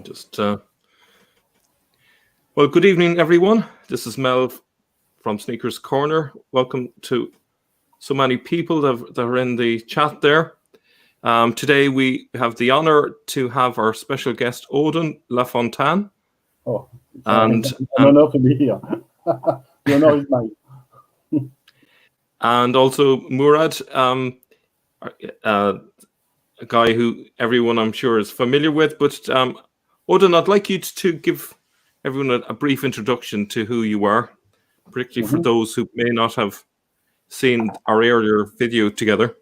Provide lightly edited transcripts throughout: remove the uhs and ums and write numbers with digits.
Just well, good evening, everyone. This is Mel from Sneakers Corner. Welcome to so many people that are in the chat there. Today we have the honor to have our special guest Odon Lafontaine. Oh, and an honor to be here. The honor is mine. And also Murad, a guy who everyone I'm sure is familiar with. But Odon, I'd like you to give everyone a brief introduction to who you are, particularly for those who may not have seen our earlier video together.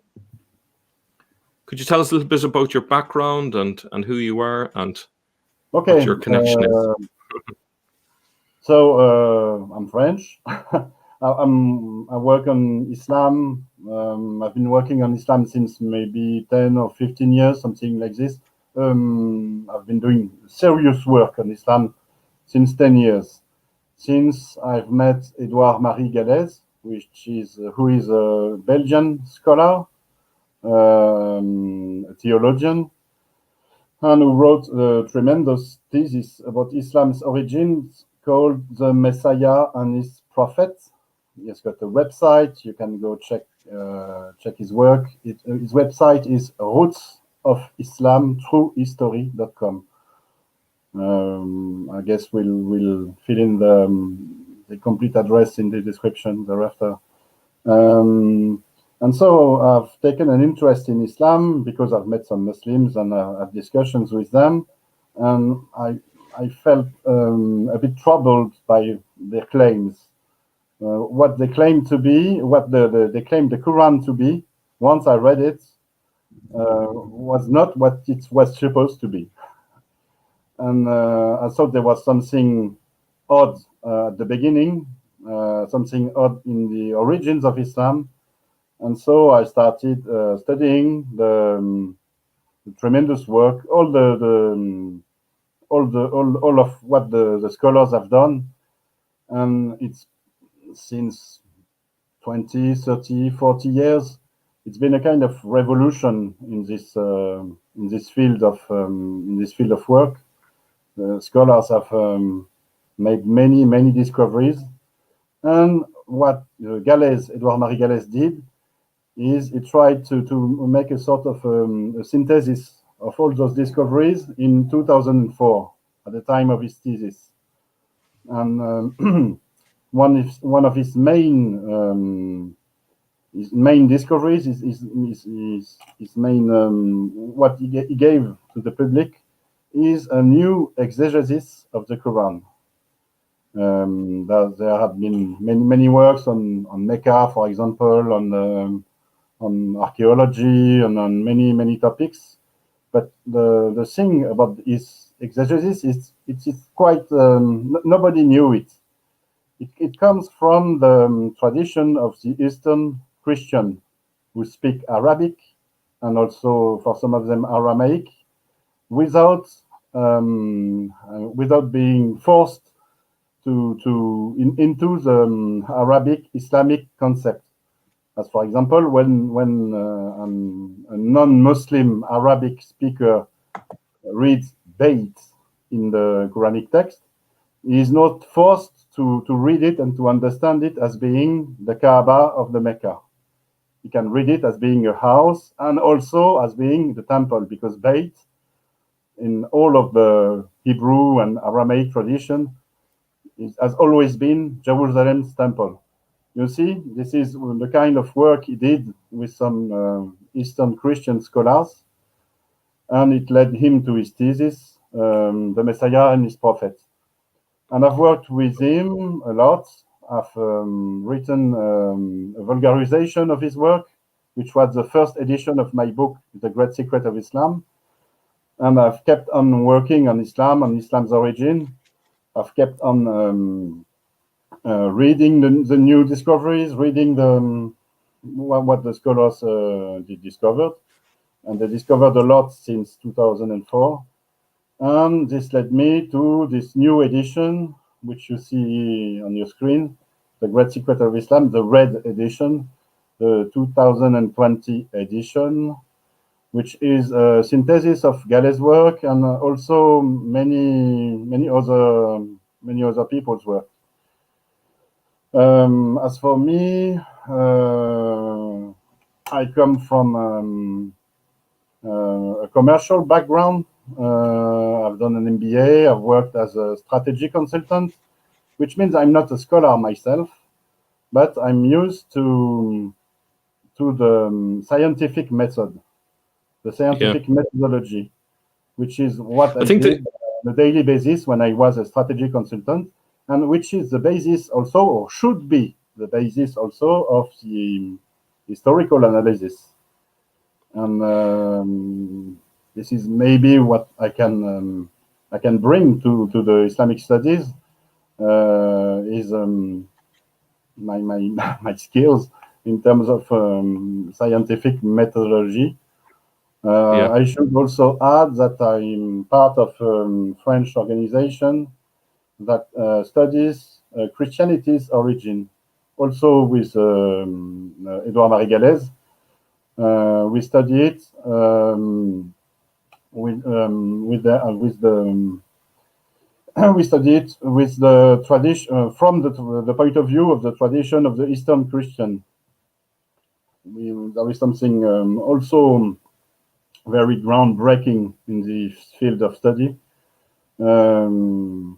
Could you tell us a little bit about your background and who you are and what your connection is? So I'm French. I work on Islam. I've been working on Islam since maybe 10 or 15 years, something like this. I've been doing serious work on Islam since 10 years. Since I've met Edouard-Marie Galès, who is a Belgian scholar, a theologian, and who wrote a tremendous thesis about Islam's origins called The Messiah and His Prophet. He's got a website. You can go check his work. His website is rootsofislamtruehistory.com. I guess we'll fill in the complete address in the description thereafter. And so I've taken an interest in Islam because I've met some Muslims and I've discussions with them, and I felt a bit troubled by their claims. What they claim to be, what they claim the Quran to be, once I read it, was not what it was supposed to be. And I thought there was something odd at the beginning, something odd in the origins of Islam. And so I started studying the tremendous work, all of what the scholars have done. And it's since 20, 30, 40 years, it's been a kind of revolution in this field of work. The scholars have made many discoveries, and what Edouard-Marie Galès did is he tried to make a sort of a synthesis of all those discoveries in 2004 at the time of his thesis. And one of his main discoveries his main what he gave to the public is a new exegesis of the Quran. There have been many works on Mecca, for example, on archaeology and on many topics. But the thing about his exegesis is it's quite nobody knew it. It comes from the tradition of the Eastern Christian who speak Arabic and also for some of them Aramaic, without being forced into the Arabic Islamic concept. As for example, when a non-Muslim Arabic speaker reads Bayt in the Quranic text, he is not forced to read it and to understand it as being the Kaaba of the Mecca. He can read it as being a house and also as being the temple, because Bayt, in all of the Hebrew and Aramaic tradition, has always been Jerusalem's temple. You see, this is the kind of work he did with some Eastern Christian scholars, and it led him to his thesis, The Messiah and His Prophet. And I've worked with him a lot. I've written a vulgarization of his work, which was the first edition of my book, The Great Secret of Islam. And I've kept on working on Islam and Islam's origin. I've kept on reading the new discoveries, reading what the scholars discovered. And they discovered a lot since 2004. And this led me to this new edition, which you see on your screen, The Great Secret of Islam, the red edition, the 2020 edition, which is a synthesis of Galle's work and also many other people's work. As for me, I come from a commercial background. I've done an MBA. I've worked as a strategy consultant, which means I'm not a scholar myself, but I'm used to the scientific method, the scientific methodology, which is what I did on a daily basis when I was a strategy consultant, and which is the basis also, or should be the basis also, of the historical analysis. And this is maybe what I can bring to the Islamic studies, is my skills in terms of scientific methodology. I should also add that I'm part of a French organization that studies Christianity's origin, also with Edouard Marie Galès. We study it we study it with the tradition from the point of view of the tradition of the Eastern Christian. There is something also very groundbreaking in the field of study, and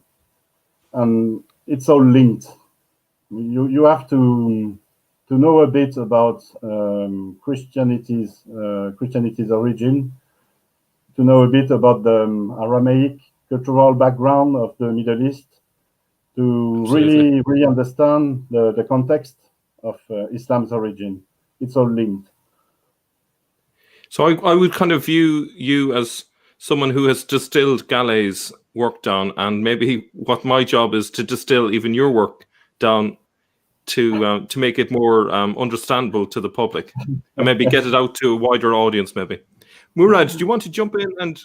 it's all linked. You have to know a bit about Christianity's origin, to know a bit about the Aramaic cultural background of the Middle East, to really understand the context of Islam's origin. It's all linked. So I would kind of view you as someone who has distilled Gallet's work down, and maybe what my job is to distill even your work down to make it more understandable to the public, and maybe get it out to a wider audience. Maybe, Murad, do you want to jump in and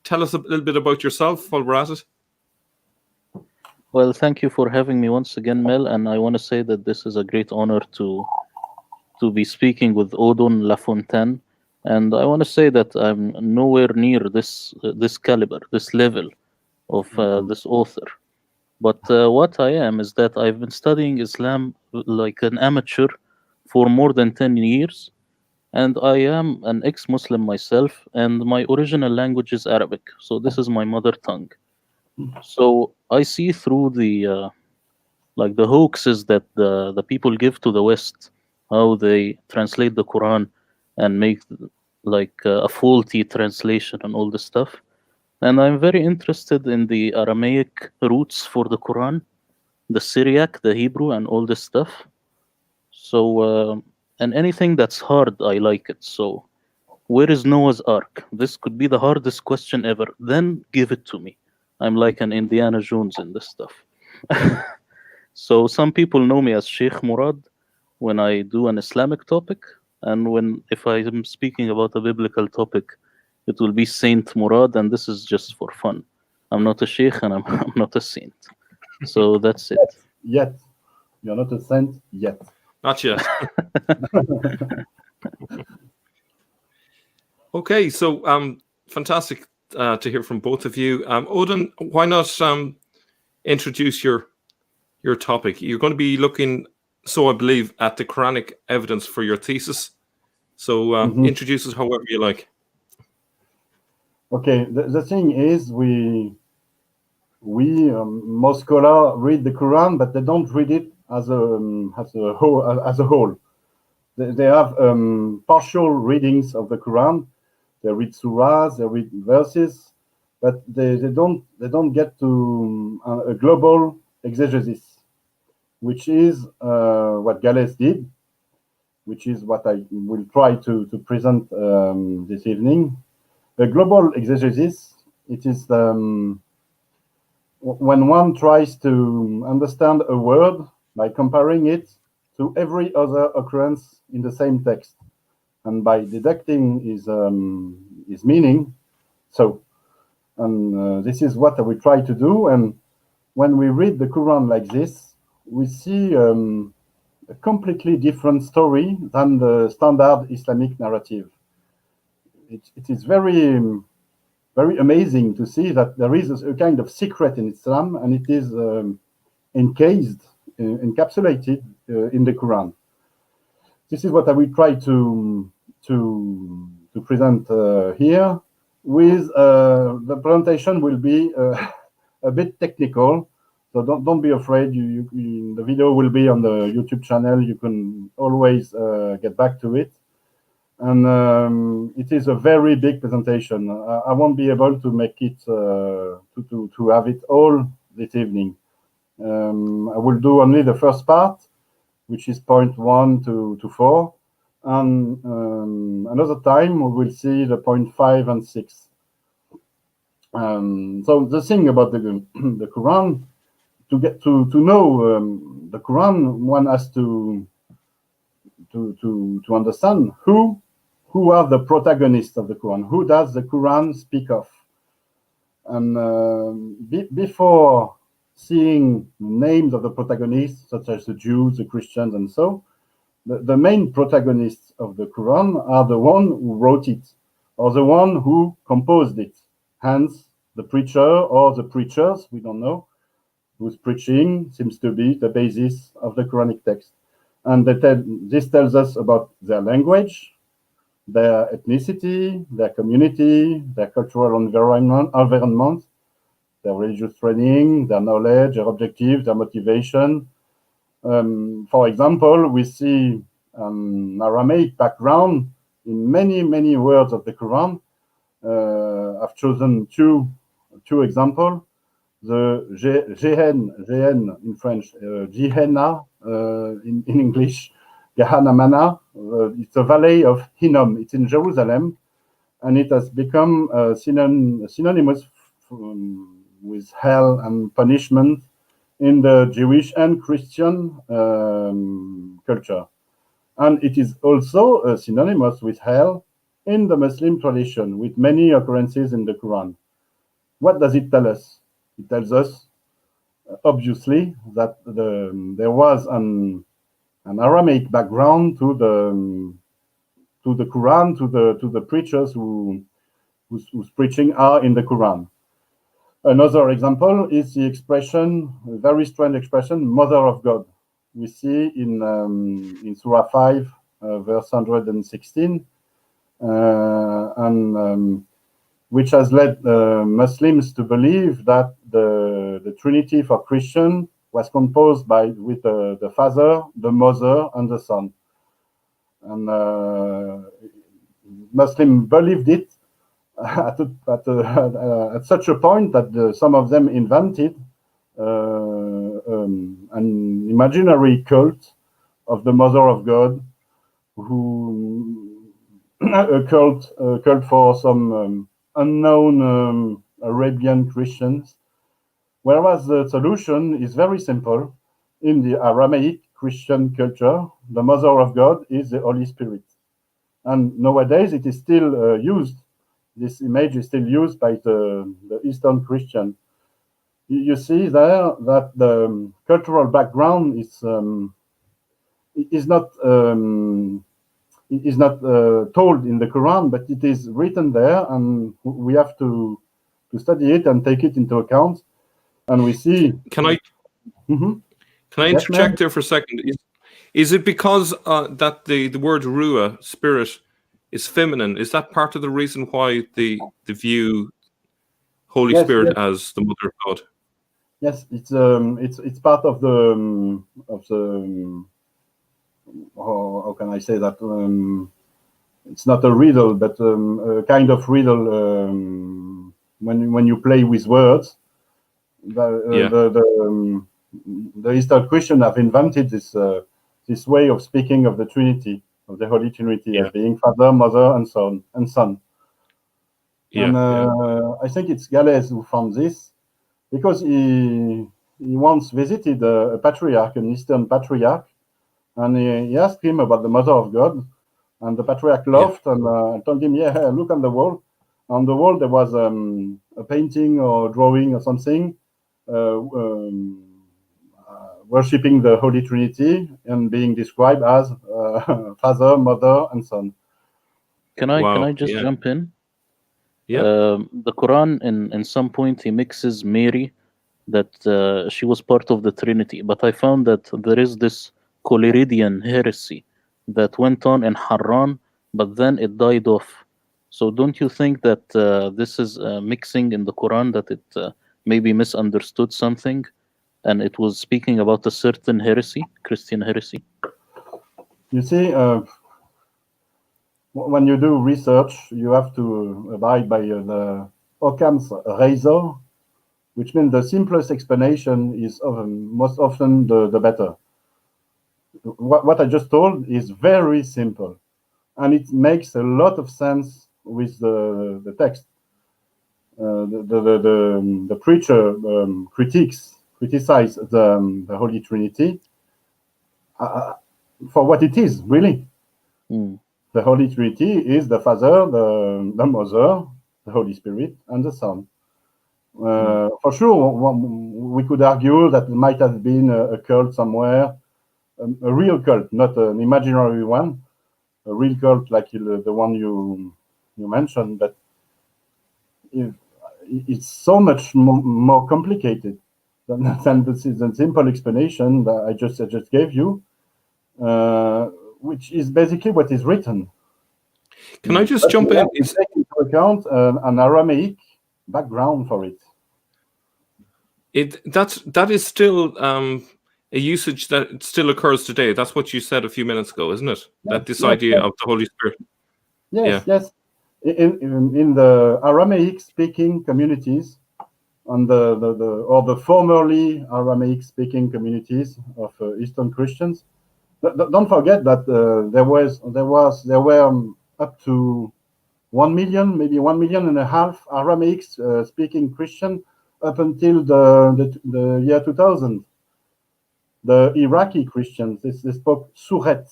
tell us a little bit about yourself while we're at it? Well, thank you for having me once again, Mel, and I want to say that this is a great honor to be speaking with Odon Lafontaine, and I want to say that I'm nowhere near this caliber, this level of this author. But what I am is that I've been studying Islam like an amateur for more than 10 years, and I am an ex-Muslim myself, and my original language is Arabic, so this is my mother tongue. So I see through the like the hoaxes that the people give to the West, how they translate the Quran and make like a faulty translation and all this stuff. And I'm very interested in the Aramaic roots for the Quran, the Syriac, the Hebrew, and all this stuff. So, and anything that's hard, I like it. So, where is Noah's Ark? This could be the hardest question ever. Then give it to me. I'm like an Indiana Jones in this stuff. So, some people know me as Sheikh Murad when I do an Islamic topic. And if I am speaking about a biblical topic, it will be Saint Murad, and this is just for fun. I'm not a sheikh, and I'm not a saint. So that's it. Yet. You're not a saint yet. Not yet. Okay, so fantastic to hear from both of you. Odon, why not introduce your topic? You're going to be looking, so I believe, at the quranic evidence for your thesis. So introduce us however you like. Okay, the thing is, we most scholars read the Quran, but they don't read it as a whole. They have partial readings of the Quran. They read surahs, they read verses, but they don't get to a global exegesis, which is what Galès did, which is what I will try to present this evening. The global exegesis, it is when one tries to understand a word by comparing it to every other occurrence in the same text, and by deducting his meaning. So, and this is what we try to do. And when we read the Quran like this, we see a completely different story than the standard Islamic narrative. it is very very amazing to see that there is a kind of secret in Islam, and it is encapsulated in the Quran. This is what I will try to present here. With the presentation will be a bit technical, so don't be afraid. The video will be on the YouTube channel. You can always get back to it. And it is a very big presentation. I won't be able to make it to have it all this evening. I will do only the first part, which is point 1 to 4, and another time we will see the point 5 and 6. So the thing about the Quran, to get to know the Quran, one has to understand who are the protagonists of the Quran. Who does the Quran speak of? And before seeing names of the protagonists, such as the Jews, the Christians, and so, the main protagonists of the Quran are the one who wrote it, or the one who composed it. Hence, the preacher or the preachers, we don't know, who's preaching seems to be the basis of the Quranic text. And this tells us about their language, their ethnicity, their community, their cultural environment, their religious training, their knowledge, their objectives, their motivation. For example, we see Aramaic background in many words of the Quran. I've chosen two examples. The Gehen in French, Gehenna in English, Gehanamana. It's a valley of Hinnom. It's in Jerusalem, and it has become synonymous with hell and punishment in the Jewish and Christian culture. And it is also synonymous with hell in the Muslim tradition, with many occurrences in the Quran. What does it tell us? It tells us, obviously, that there was an Aramaic background to the Quran, to the preachers whose preaching are in the Quran. Another example is the expression, a very strange expression, Mother of God. We see in Surah 5, verse 116, which has led Muslims to believe that the Trinity for Christian was composed with the Father, the Mother, and the Son. And Muslims believed it at such a point that some of them invented an imaginary cult of the Mother of God, a cult for some unknown Arabian Christians, whereas the solution is very simple. In the Aramaic Christian culture, the Mother of God is the Holy Spirit. And nowadays it is still used. This image is still used by the Eastern Christian. You see there that the cultural background is not told in the Quran, but it is written there, and we have to study it and take it into account. And we see. Can I interject there for a second? Is it because that the word ruah, spirit, is feminine? Is that part of the reason why the view Holy Spirit as the Mother of God? Yes, it's part of the how can I say that? It's not a riddle, but a kind of riddle. When you play with words, the Eastern Christians have invented this way of speaking of the Trinity, of the Holy Trinity, as being Father, Mother, and Son. I think it's Galles who found this, because he once visited a patriarch, an Eastern patriarch, and he asked him about the Mother of God, and the patriarch laughed and told him, look on the wall. On the wall there was a painting or drawing or something worshipping the Holy Trinity and being described as Father, Mother, and Son. Can I Wow. just Yeah. jump in? Yeah. The Quran, in some point, he mixes Mary, that she was part of the Trinity. But I found that there is this Collyridian heresy that went on in Harran, but then it died off. So don't you think that this is mixing in the Quran, that it maybe misunderstood something, and it was speaking about a certain heresy, Christian heresy? You see, when you do research, you have to abide by the Occam's razor, which means the simplest explanation is most often the better. What I just told is very simple, and it makes a lot of sense with the text. The preacher criticize the Holy Trinity for what it is, really. Mm. The Holy Trinity is the Father, the Mother, the Holy Spirit, and the Son. For sure, we could argue that it might have been a cult somewhere, a real cult, not an imaginary one, a real cult like the one you mentioned, but it's so much more complicated than the simple explanation that I just gave you, which is basically what is written. Can I just jump in? It's take into account an Aramaic background for it. That is still a usage that still occurs today. That's what you said a few minutes ago, isn't it? That this idea of the Holy Spirit. Yes, yes. In the Aramaic-speaking communities, on the formerly Aramaic-speaking communities of Eastern Christians, don't forget that there were up to 1 million, maybe 1.5 million Aramaic speaking Christian up until the year 2000. The Iraqi Christians, they spoke Suret,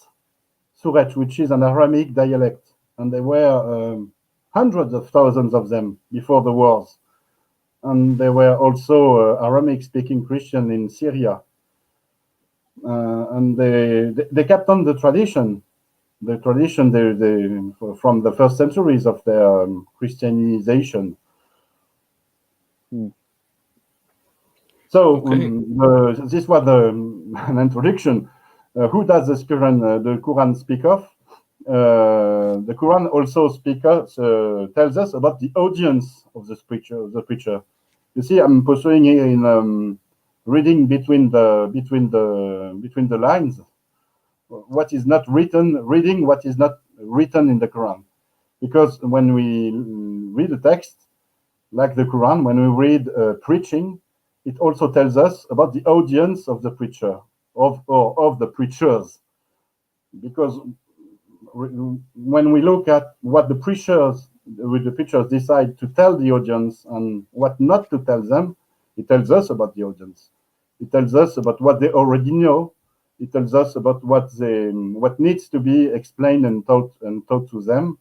which is an Aramaic dialect, and there were hundreds of thousands of them before the wars. And there were also Aramaic-speaking Christians in Syria, and they kept on the tradition from the first centuries of their Christianization. So this was an introduction. Who does the Quran speak of? The Quran also tells us about the audience of the preacher. You see, I'm pursuing here in reading between the lines. What is not written, reading what is not written in the Quran. Because when we read a text, like the Quran, when we read preaching, it also tells us about the audience of the preacher, of the preachers. Because when we look at what the preachers decide to tell the audience and what not to tell them, it tells us about the audience. It tells us about what they already know. It tells us about what needs to be explained and taught to them.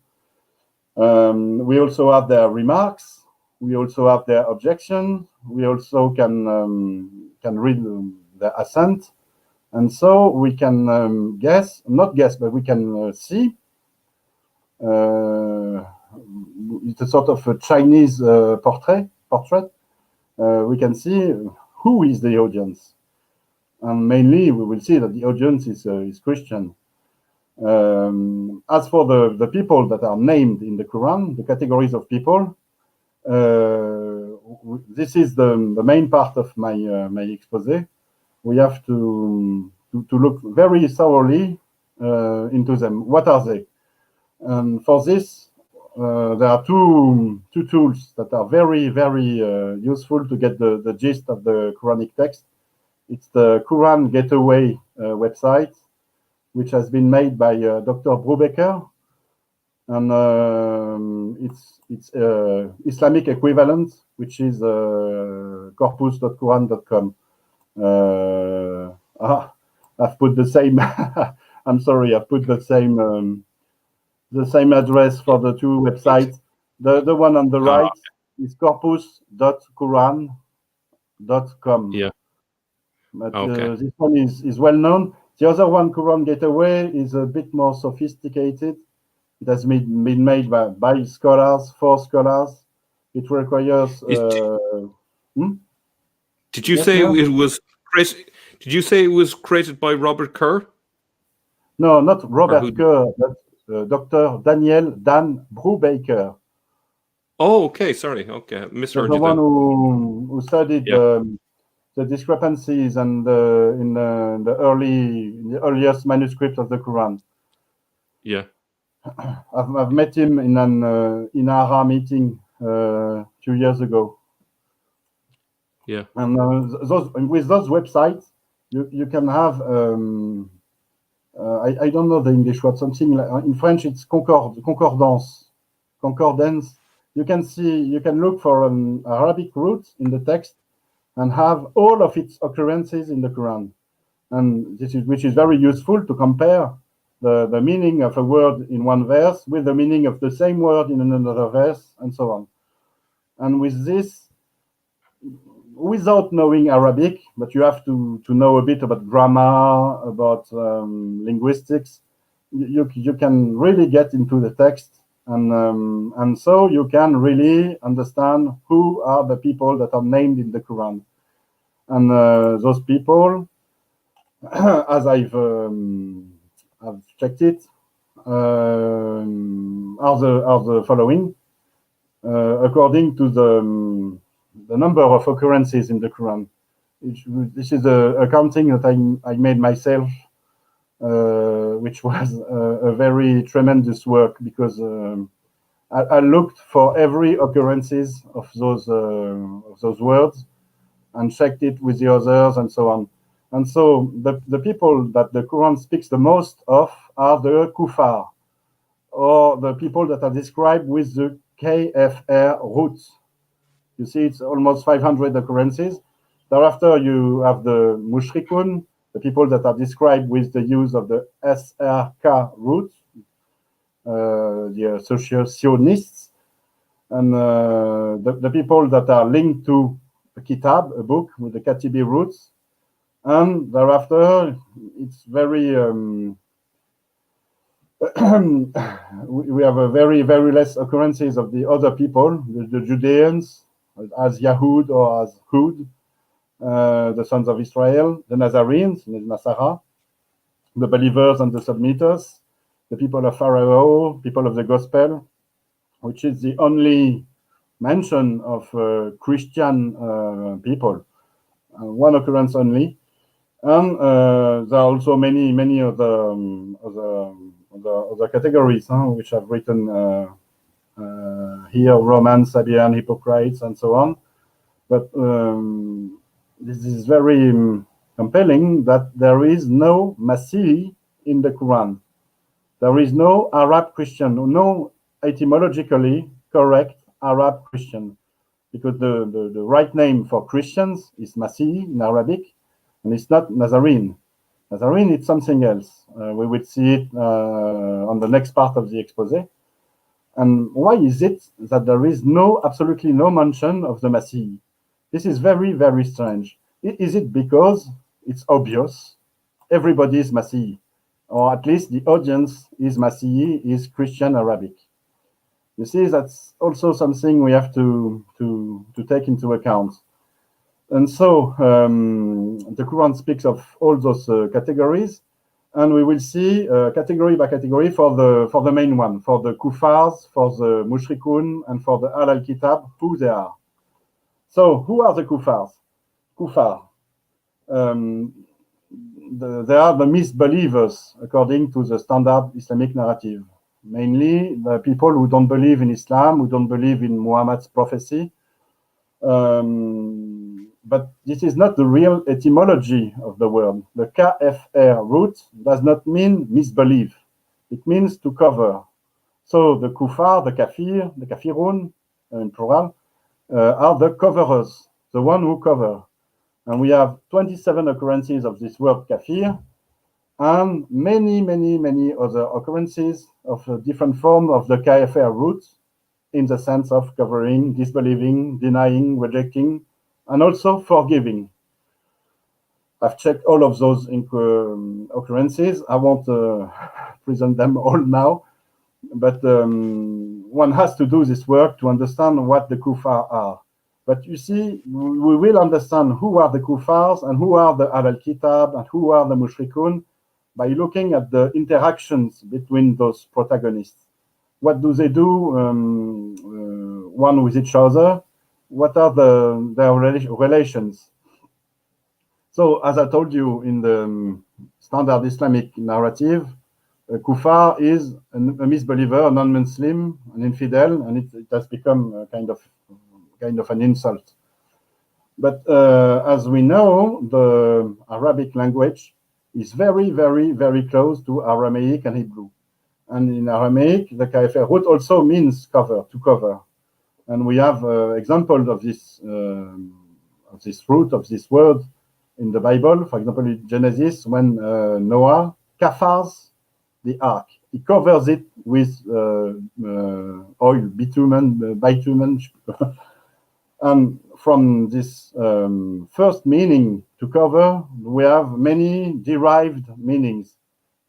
We also have their remarks. We also have their objection. We also can read their assent, and so we can not guess, but we can see. It's a sort of a Chinese portrait. We can see who is the audience. And mainly, we will see that the audience is Christian. As for the people that are named in the Quran, the categories of people, this is the main part of my expose. We have to look very thoroughly into them. What are they? And for this, there are two tools that are very, very useful to get the gist of the Quranic text. It's the Quran Gateway website, which has been made by Dr. Brubaker, and its Islamic equivalent, which is corpus.quran.com. I've put the same. I'm sorry, I've put the same address for the two websites. The one on the right is corpus.quran.com. Yeah. But this one is well known. The other one, Quran Gateway, is a bit more sophisticated. It has been made by scholars, for scholars. It requires. Did you Yes, say Mel? it was created? Did you say it was created by Robert Kerr? No, not Or Robert who? Kerr, but Dr. Daniel Dan Brubaker. Oh, okay. Sorry. Okay, I That's misheard the you one then. who studied Yeah. the discrepancies and in the earliest manuscript of the Quran. Yeah. I've met him in an Inara meeting 2 years ago. Yeah. And with those websites, you can have I don't know the English word, something like in French it's concordance. You can look for an Arabic root in the text and have all of its occurrences in the Quran, and which is very useful to compare the meaning of a word in one verse with the meaning of the same word in another verse, and so on. And with this, without knowing Arabic, but you have to know a bit about grammar, about linguistics, you can really get into the text, and so you can really understand who are the people that are named in the Quran. And those people, as I've checked it, are the following, according to the number of occurrences in the Quran. This is a counting that I made myself, which was a very tremendous work, because I looked for every occurrences of those words and checked it with the others and so on. And so the people that the Quran speaks the most of are the Kuffar, or the people that are described with the KFR roots. You see, it's almost 500 occurrences. Thereafter, you have the Mushrikun, the people that are described with the use of the SRK root, the associationists, and the people that are linked to a kitab, a book with the Katibi roots. And thereafter, it's very we have a very, very less occurrences of the other people, the Judeans, as Yahud or as Hud, the sons of Israel, the Nazarenes, the Nasara, the believers and the submitters, the people of Pharaoh, people of the gospel, which is the only mention of Christian people, one occurrence only. And there are also many other categories which I've written here: Romans, Sabian, hypocrites, and so on. But this is very compelling that there is no Masihi in the Quran. There is no Arab Christian, no etymologically correct Arab Christian, because the right name for Christians is Masihi in Arabic, and it's not Nazarene. Nazarene, it's something else. We will see it on the next part of the expose. And why is it that there is absolutely no mention of the Masihi? This is very, very strange. Is it because it's obvious everybody is Masihi, or at least the audience is Masihi, is Christian Arabic? You see, that's also something we have to take into account. And so the Quran speaks of all those categories, and we will see category by category for the main one, for the Kuffars, for the Mushrikun, and for the Al Kitab, who they are. So, who are the Kuffars? Kuffar. They are the misbelievers according to the standard Islamic narrative. Mainly the people who don't believe in Islam, who don't believe in Muhammad's prophecy. But this is not the real etymology of the word. The KFR root does not mean misbelief. It means to cover. So the Kuffar, the Kafir, the Kafirun, in plural, are the coverers, the one who cover. And we have 27 occurrences of this word Kafir, and many other occurrences of a different form of the KFR root, in the sense of covering, disbelieving, denying, rejecting, and also forgiving. I've checked all of those occurrences. I won't present them all now, but one has to do this work to understand what the Kuffar are. But you see, we will understand who are the Kuffars and who are the Ahl al-Kitab and who are the Mushrikun by looking at the interactions between those protagonists. What do they do one with each other? What are their relations? So, as I told you in the standard Islamic narrative, Kuffar is a misbeliever, a non-Muslim, an infidel, and it has become a kind of an insult. But as we know, the Arabic language is very, very, very close to Aramaic and Hebrew. And in Aramaic, the kafir root also means cover, to cover. And we have examples of this root, of this word in the Bible. For example, in Genesis, when Noah kafars the ark, he covers it with oil, bitumen. And from this first meaning to cover, we have many derived meanings.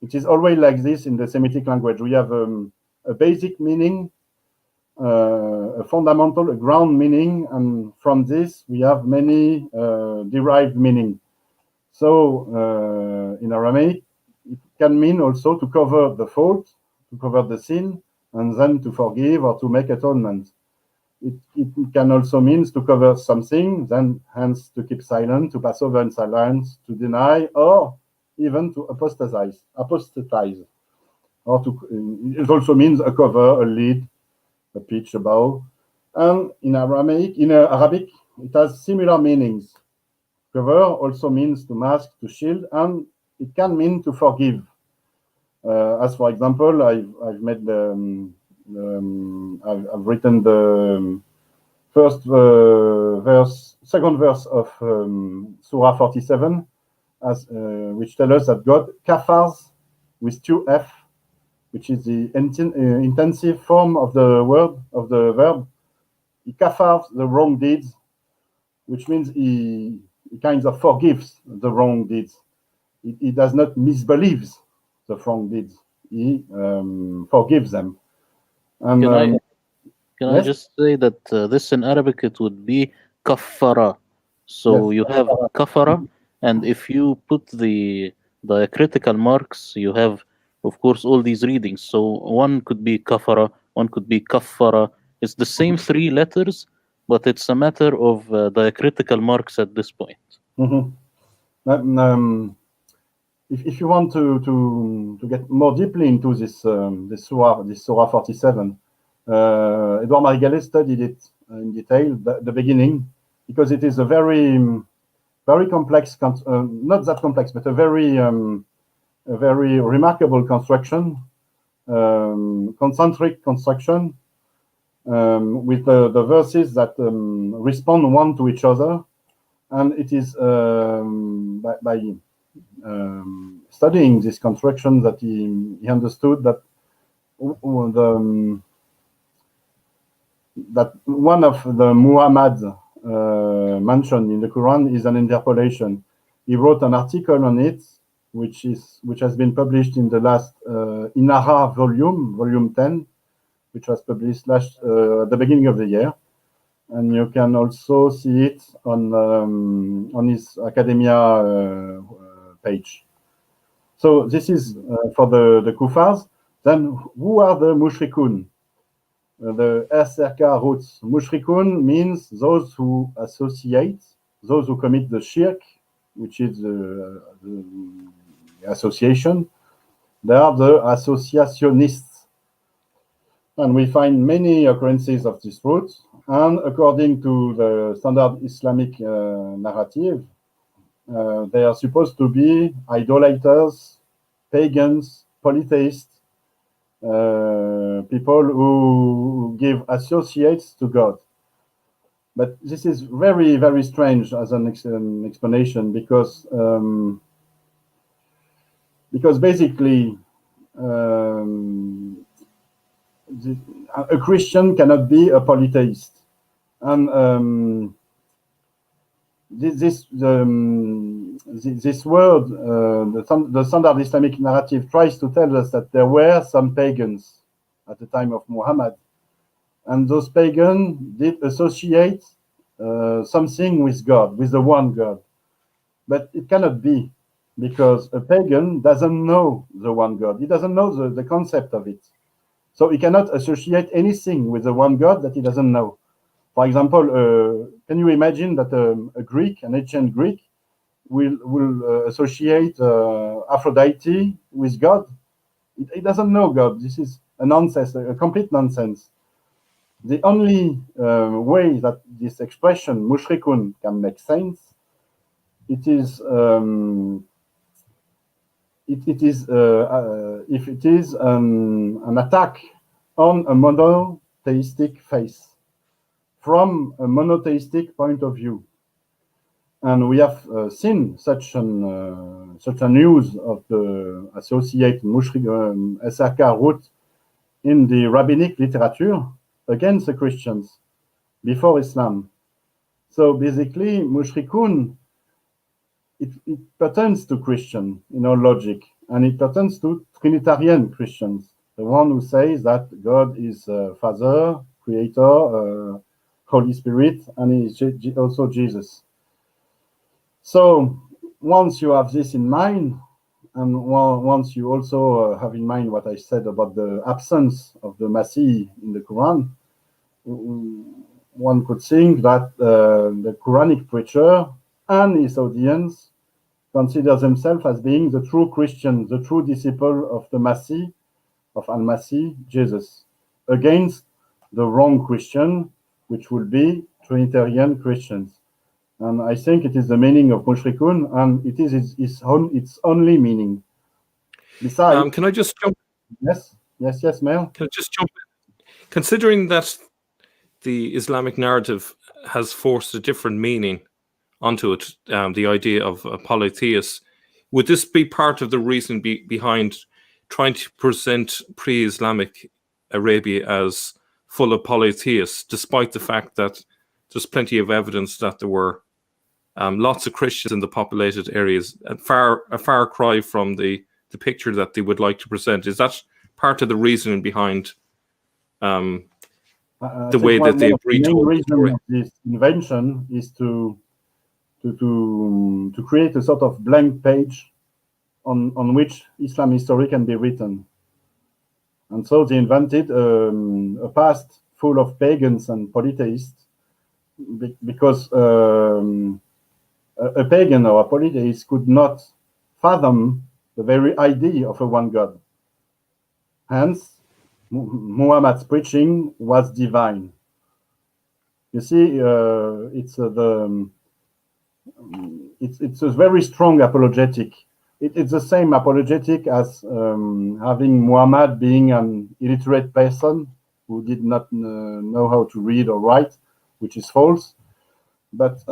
It is always like this in the Semitic language. We have a basic meaning, a fundamental, a ground meaning, and from this we have many derived meaning. So in Aramaic, it can mean also to cover the fault, to cover the sin, and then to forgive or to make atonement. It can also mean to cover something, then hence to keep silent, to pass over in silence, to deny, or even to apostatize. Or it also means a cover, a lid, a pitch, a bow. And in Arabic, it has similar meanings. Cover also means to mask, to shield, and it can mean to forgive. As for example, I've made I've written the second verse of Surah 47, which tells us that God kafars with 2F, which is the intensive form of the verb. He kafars the wrong deeds, which means he kind of forgives the wrong deeds. He does not misbelieves the wrong deeds. He forgives them. And, can yes? I just say that this in Arabic it would be kaffara. So Yes. you have kafara, and if you put the diacritical marks, you have, of course, all these readings. So one could be kafara, one could be kaffara. It's the same three letters, but it's a matter of diacritical marks at this point. If you want to get more deeply into this Surah 47, Edouard Marigalet studied it in detail, the beginning, because it is a very, very complex, not that complex, but a very remarkable construction, concentric construction, with the verses that respond one to each other, and it is by studying this construction that he understood that that one of the Muhammad mentioned in the Quran is an interpolation. He wrote an article on it, which has been published in the last Inara volume 10, which was published at the beginning of the year, and you can also see it on his academia page. So this is for the Kuffars. Then who are the Mushrikun? The SRK roots. Mushrikun means those who associate, those who commit the shirk, which is the association. They are the associationists. And we find many occurrences of this root. And according to the standard Islamic narrative, they are supposed to be idolaters, pagans, polytheists, people who give associates to God. But this is very, very strange as an explanation, because basically a Christian cannot be a polytheist, and this word, the standard Islamic narrative tries to tell us that there were some pagans at the time of Muhammad. And those pagans did associate something with God, with the one God. But it cannot be, because a pagan doesn't know the one God. He doesn't know the concept of it. So he cannot associate anything with the one God that he doesn't know. For example, can you imagine that a Greek, an ancient Greek, will associate Aphrodite with God? He doesn't know God. This is a nonsense, a complete nonsense. The only way that this expression Mushrikun can make sense, it is if it is an attack on a monotheistic faith from a monotheistic point of view. And we have seen such an use of the associate SRK root in the rabbinic literature against the Christians before Islam. So basically, Mushrikun, it pertains to Christian in our logic, and it pertains to Trinitarian Christians, the one who says that God is Father, Creator, Holy Spirit, and he is also Jesus. So once you have this in mind, and once you also have in mind what I said about the absence of the Masih in the Quran, one could think that the Quranic preacher and his audience consider themselves as being the true Christian, the true disciple of the Masih, of Al-Masih, Jesus, against the wrong Christian, which would be Trinitarian Christians. And I think it is the meaning of Mushrikun, and it is its only meaning. Besides, can I just jump? Yes, Mel. Can I just jump in? Considering that the Islamic narrative has forced a different meaning onto it, the idea of a polytheist, would this be part of the reason behind trying to present pre-Islamic Arabia as full of polytheists, despite the fact that there's plenty of evidence that there were lots of Christians in the populated areas, a far cry from the picture that they would like to present? Is that part of the reasoning behind the way that they've retold the story? The main reason of this invention is to create a sort of blank page on which Islam history can be written. And so they invented a past full of pagans and polytheists, because a pagan or a polytheist could not fathom the very idea of a one God. Hence, Muhammad's preaching was divine. You see, it's a very strong apologetic. It's the same apologetic as having Muhammad being an illiterate person who did not know how to read or write, which is false. But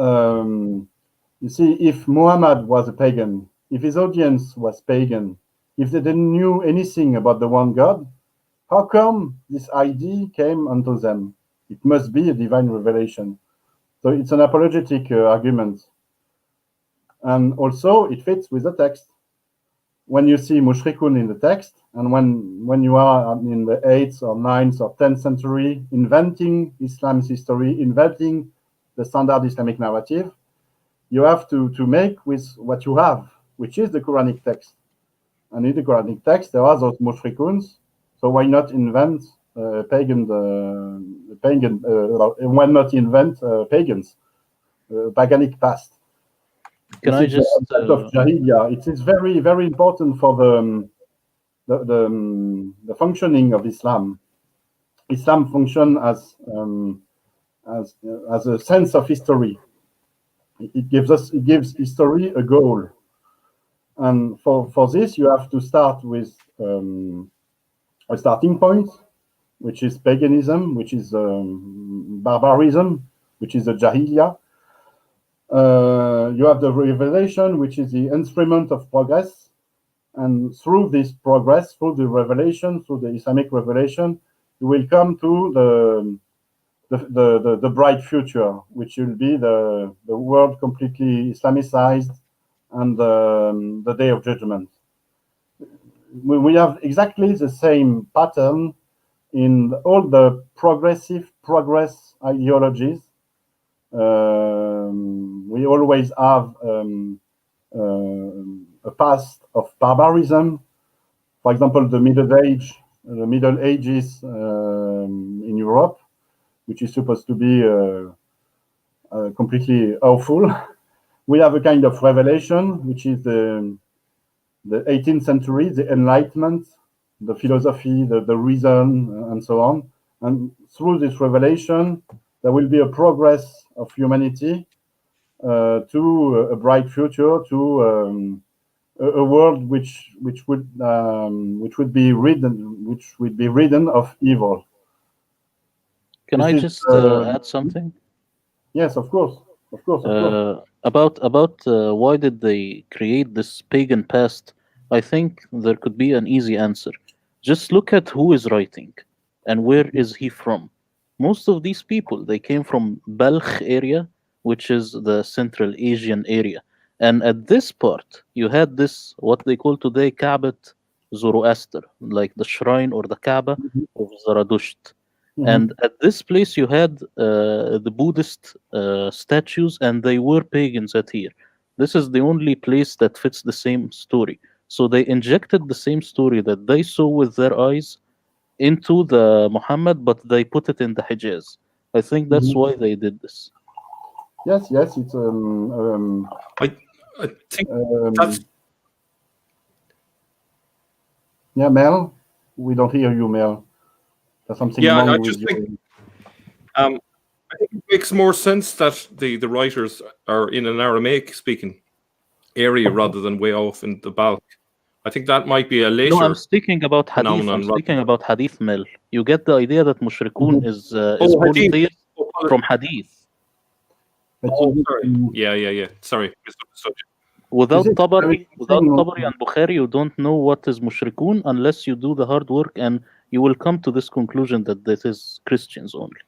you see, if Muhammad was a pagan, if his audience was pagan, if they didn't knew anything about the one God, how come this idea came unto them? It must be a divine revelation. So it's an apologetic argument. And also it fits with the text. When you see Mushrikun in the text, and when you are in the 8th or 9th or 10th century inventing Islam's history, inventing the standard Islamic narrative, you have to make with what you have, which is the Quranic text. And in the Quranic text, there are those Mushrikuns, so why not invent pagans, paganic past? Can I just of Jahiliyyah. It is very, very important for the functioning of Islam. Islam function as a sense of history. It gives history a goal, and for this you have to start with a starting point, which is paganism, which is barbarism, which is the Jahiliyyah. You have the revelation, which is the instrument of progress, and through this progress, through the revelation, through the Islamic revelation, you will come to the bright future, which will be the world completely Islamicized and the day of judgment. We have exactly the same pattern in all the progress ideologies, we always have a past of barbarism. For example, the Middle Ages in Europe, which is supposed to be completely awful. We have a kind of revelation, which is the 18th century, the Enlightenment, the philosophy, the reason, and so on. And through this revelation, there will be a progress of humanity to a bright future, to a world which would be ridden of evil. Can This I is, just add something? Yes, of course. About why did they create this pagan past? I think there could be an easy answer. Just look at who is writing and where is he from. Most of these people, they came from Balkh area, which is the Central Asian area. And at this part, you had this, what they call today Ka'bat Zoroaster, like the shrine or the Kaaba of Zaradusht. And at this place, you had the Buddhist statues, and they were pagans at here. This is the only place that fits the same story. So they injected the same story that they saw with their eyes into the Muhammad, but they put it in the Hijaz. I think that's why they did this. Yes, it's I think that's yeah, Mel. We don't hear you, Mel. There's something wrong I with just you. think I think it makes more sense that the writers are in an Aramaic speaking area rather than way off in the Balk. I think that might be a later. No, I'm speaking about hadith. phenomenon. I'm speaking about hadith, Mel. You get the idea that Mushrikun is hadith. polytheist from hadith. Sorry. Yeah. Sorry. Without Tabari thing- and Bukhari, you don't know what is Mushrikun unless you do the hard work, and you will come to this conclusion that this is Christians only.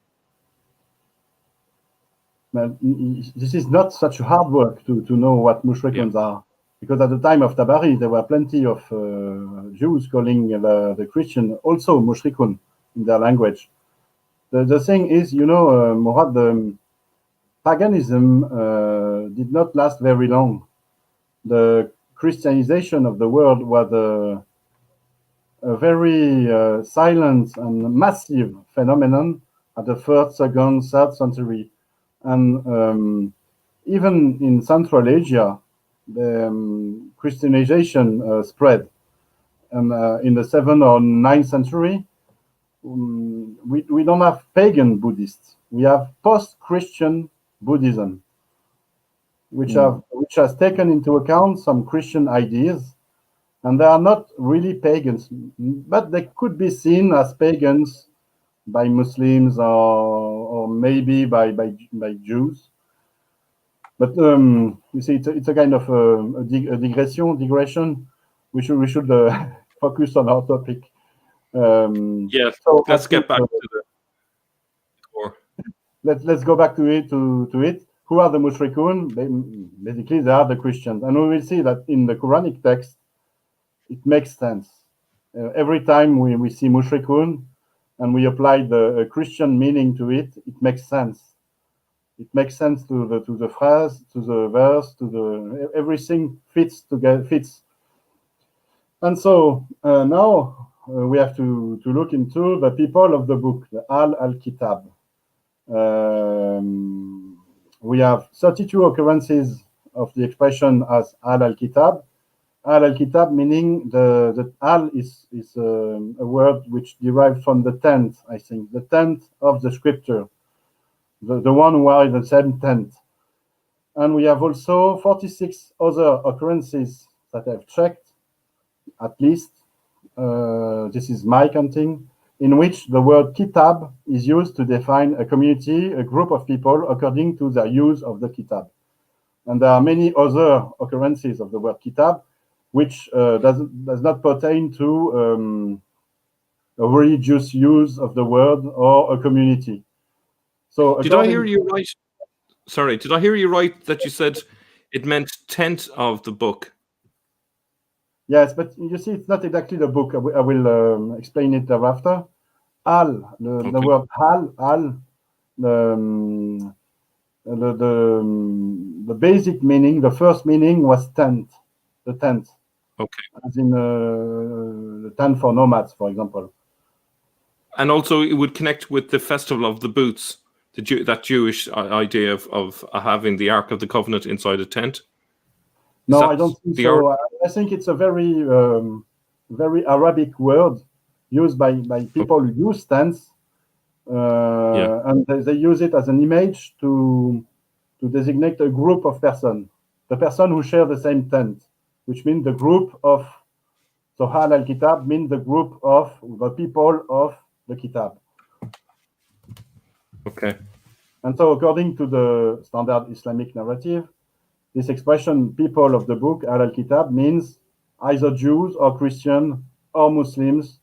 This is not such hard work to know what Mushrikuns are, because at the time of Tabari, there were plenty of Jews calling the Christian also Mushrikun in their language. The thing is, Murad, paganism did not last very long. The Christianization of the world was a very silent and massive phenomenon at the 1st, 2nd, 3rd century. And even in Central Asia, the Christianization spread. And in the 7th or 9th century, we don't have pagan Buddhists. We have post-Christian Buddhism, which has taken into account some Christian ideas, and they are not really pagans, but they could be seen as pagans by Muslims or maybe by Jews. But you see, it's a kind of a digression. We should focus on our topic. Yes. So let's get back to the core. Let's go back to it. Who are the Mushrikun? Basically, they are the Christians, and we will see that in the Quranic text, it makes sense. Every time we see Mushrikun and we apply the Christian meaning to it, it makes sense. It makes sense to the phrase, to the verse, everything fits together. And so now we have to look into the people of the book, the Al-Kitab. We have 32 occurrences of the expression as Al-Kitab. Al-Kitab meaning the Al is a word which derives from the tent, I think, the tent of the scripture, the one who are in the same tent. And we have also 46 other occurrences that I've checked, at least. This is my counting, in which the word kitab is used to define a community, a group of people, according to their use of the kitab. And there are many other occurrences of the word kitab, which does not pertain to a religious use of the word or a community. So did I hear you right? Sorry, did I hear you right that you said it meant tent of the book? Yes, but you see, it's not exactly the book. I will explain it thereafter. al, the word al, the basic meaning, the first meaning was tent, the tent. Okay. As in the tent for nomads, for example. And also it would connect with the Festival of the Booths, that Jewish idea of having the Ark of the Covenant inside a tent. No, I don't think so. I think it's a very Arabic word used by people who use tents, and they use it as an image to designate a group of persons, the person who share the same tent, which means the group of. So Ahl al-Kitab means the group of the people of the Kitab. Okay. And so according to the standard Islamic narrative, this expression, people of the book, Ahl al-Kitab, means either Jews or Christian or Muslims,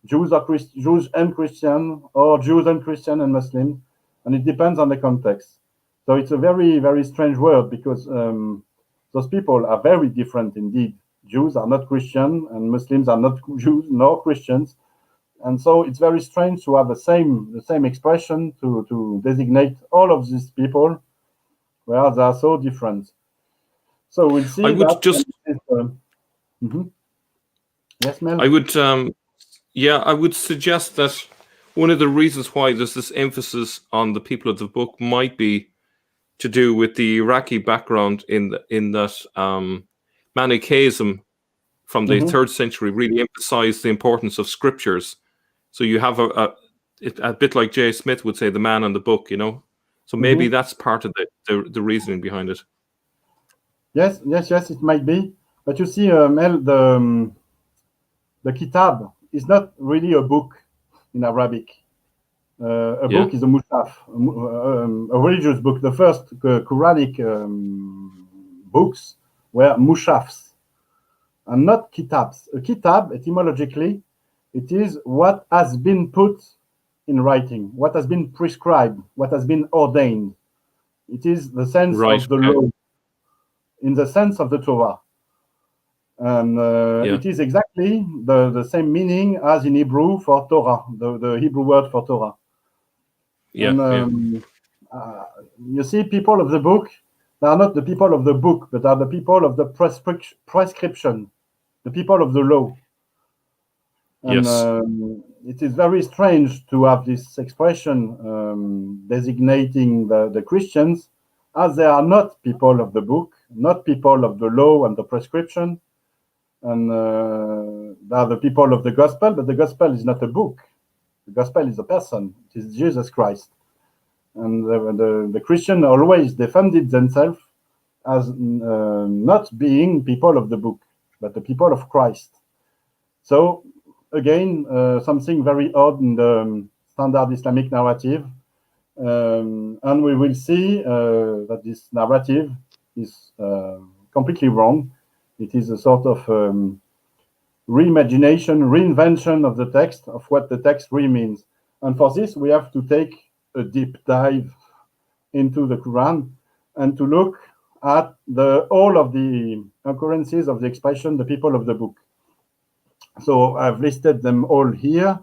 Jews and Christian, or Jews and Christian and Muslim, and it depends on the context. So it's a very, very strange word because those people are very different indeed. Jews are not Christian and Muslims are not Jews nor Christians. And so it's very strange to have the same expression to designate all of these people where they are so different. So we'll see. Yes, Mel? I would suggest that one of the reasons why there's this emphasis on the people of the book might be to do with the Iraqi background in that Manichaeism from the 3rd century really emphasized the importance of scriptures. So you have a bit like J. Smith would say, the man on the book, So maybe that's part of the reasoning behind it. Yes, it might be. But you see, Mel, the Kitab is not really a book in Arabic. A book is a mushaf, a religious book. The first quranic books were mushafs and not kitabs. A kitab, etymologically, it is what has been put in writing, what has been prescribed, what has been ordained. It is the sense of the law, in the sense of the Torah. And it is exactly the same meaning as in Hebrew for Torah, the Hebrew word for Torah. You see, people of the book, they are not the people of the book, but are the people of the prescription, the people of the law. And it is very strange to have this expression designating the Christians as they are not people of the book, not people of the law and the prescription, and they are the people of the gospel, but the gospel is not a book. The gospel is a person. It is Jesus Christ. And the Christian always defended themselves as not being people of the book, but the people of Christ. So, again, something very odd in the standard Islamic narrative. And we will see that this narrative is completely wrong. It is a sort of reimagination, reinvention of the text, of what the text really means. And for this, we have to take a deep dive into the Quran and to look at all of the occurrences of the expression, the people of the book. So I've listed them all here,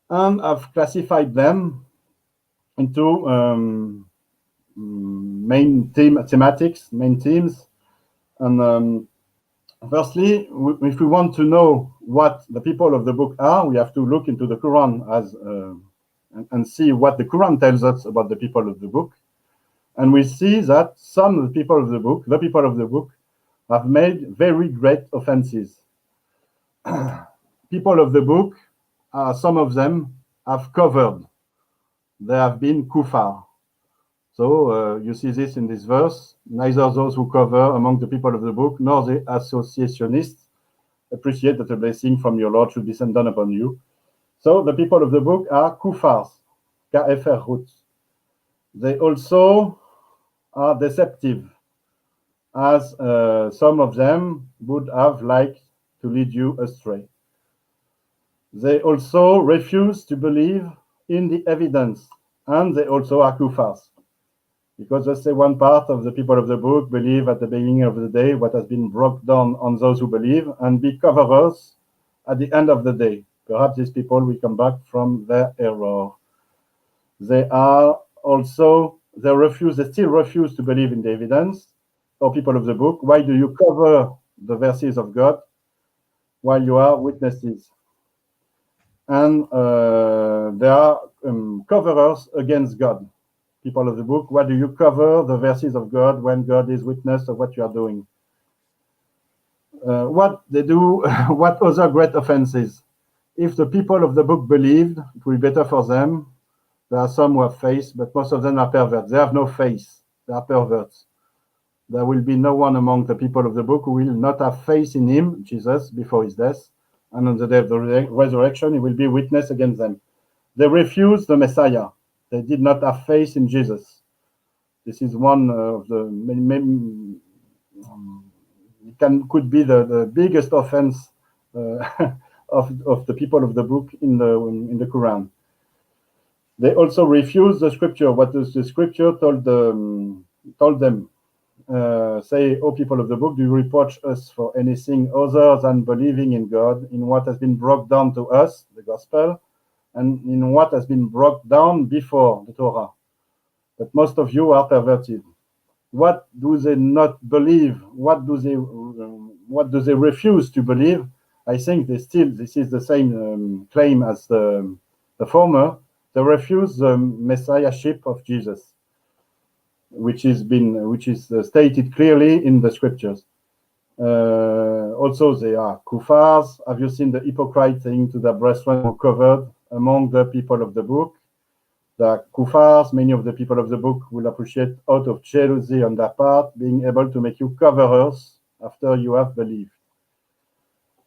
and I've classified them into main themes. And firstly, if we want to know what the people of the book are, we have to look into the Quran and see what the Quran tells us about the people of the book. And we see that some of the people of the book, have made very great offenses. People of the book, some of them have covered. They have been kuffar. So you see this in this verse. Neither those who cover among the people of the book, nor the associationists appreciate that a blessing from your Lord should descend down upon you. So the people of the book are kuffars, kafir. They also are deceptive, as some of them would have liked to lead you astray. They also refuse to believe in the evidence, and they also are kuffars. Because let's say one part of the people of the book believe at the beginning of the day what has been brought down on those who believe, and be coverers at the end of the day. perhaps these people will come back from their error. They still refuse to believe in the evidence, or people of the book. Why do you cover the verses of God while you are witnesses? And they are coverers against God. People of the book, why do you cover the verses of God when God is witness of what you are doing? What they do, what other great offenses? If the people of the book believed, it will be better for them. There are some who have faith, but most of them are perverts. They have no faith. They are perverts. There will be no one among the people of the book who will not have faith in him, Jesus, before his death. And on the day of the resurrection, he will be witness against them. They refused the Messiah. They did not have faith in Jesus. This is one of the many, could be the biggest offense of the people of the book in the Quran. They also refused the scripture. What does the scripture told them? Say, O people of the book, do you reproach us for anything other than believing in God, in what has been brought down to us, the gospel, and in what has been brought down before the Torah? But most of you are perverted. What do they not believe? What do they refuse to believe? I think this is the same claim as the former. They refuse the messiahship of Jesus, which is stated clearly in the scriptures. Also, they are Kuffars. Have you seen the hypocrite saying to their brethren who covered among the people of the book? The Kuffars, many of the people of the book will appreciate out of jealousy on their part, being able to make you coverers after you have believed.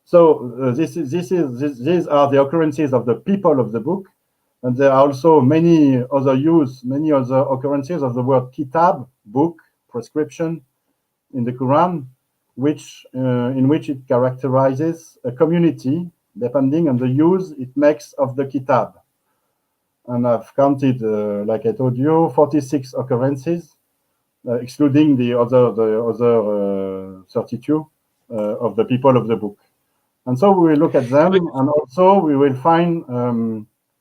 So these are the occurrences of the people of the book. And there are also many other occurrences of the word kitab, book, prescription, in the Quran, in which it characterizes a community depending on the use it makes of the kitab. And I've counted, like I told you, 46 occurrences, excluding the other 32 of the people of the book. And so we will look at them, and also we will find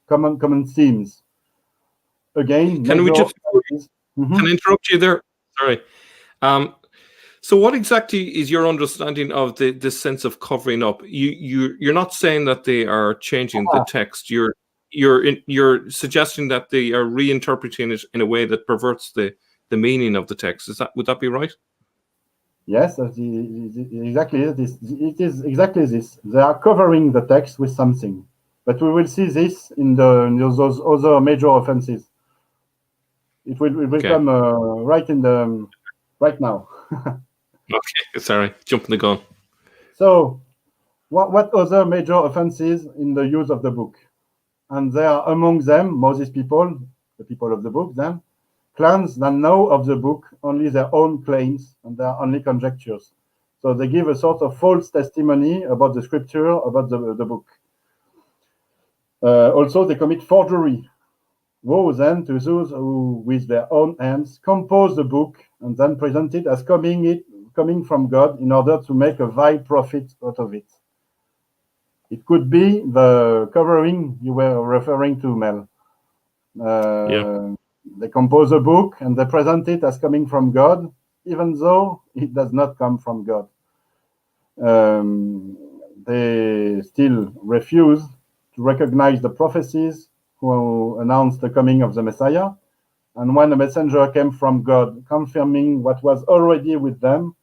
common themes. Again, can I interrupt you there? Sorry. So what exactly is your understanding of this sense of covering up? You're not saying that they are changing the text. You're suggesting that they are reinterpreting it in a way that perverts the meaning of the text. Would that be right? Yes, exactly. It is exactly this. They are covering the text with something. But we will see this in those other major offenses. It will come right now. Okay, sorry, jumping the gun. So, what other major offenses in the use of the book? And there are among them Moses people, the people of the book, them clans that know of the book only their own claims, and they are only conjectures. So they give a sort of false testimony about the scripture, about the book. Also, they commit forgery. Woe then to those who, with their own hands, compose the book and then present it as coming from God in order to make a vile profit out of it. It could be the covering you were referring to, Mel. They compose a book and they present it as coming from God, even though it does not come from God. They still refuse to recognize the prophecies who announced the coming of the Messiah. And when a messenger came from God, confirming what was already with them,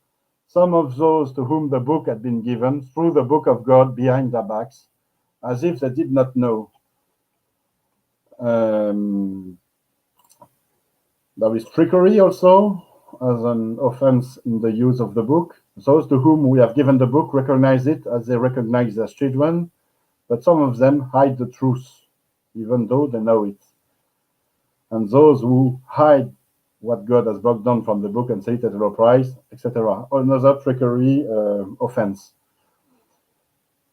some of those to whom the book had been given threw the book of God behind their backs, as if they did not know. There is trickery also as an offense in the use of the book. Those to whom we have given the book recognize it as they recognize their children, but some of them hide the truth, even though they know it. And those who hide what God has brought down from the book and say it at a low price, etc. Another trickery offense.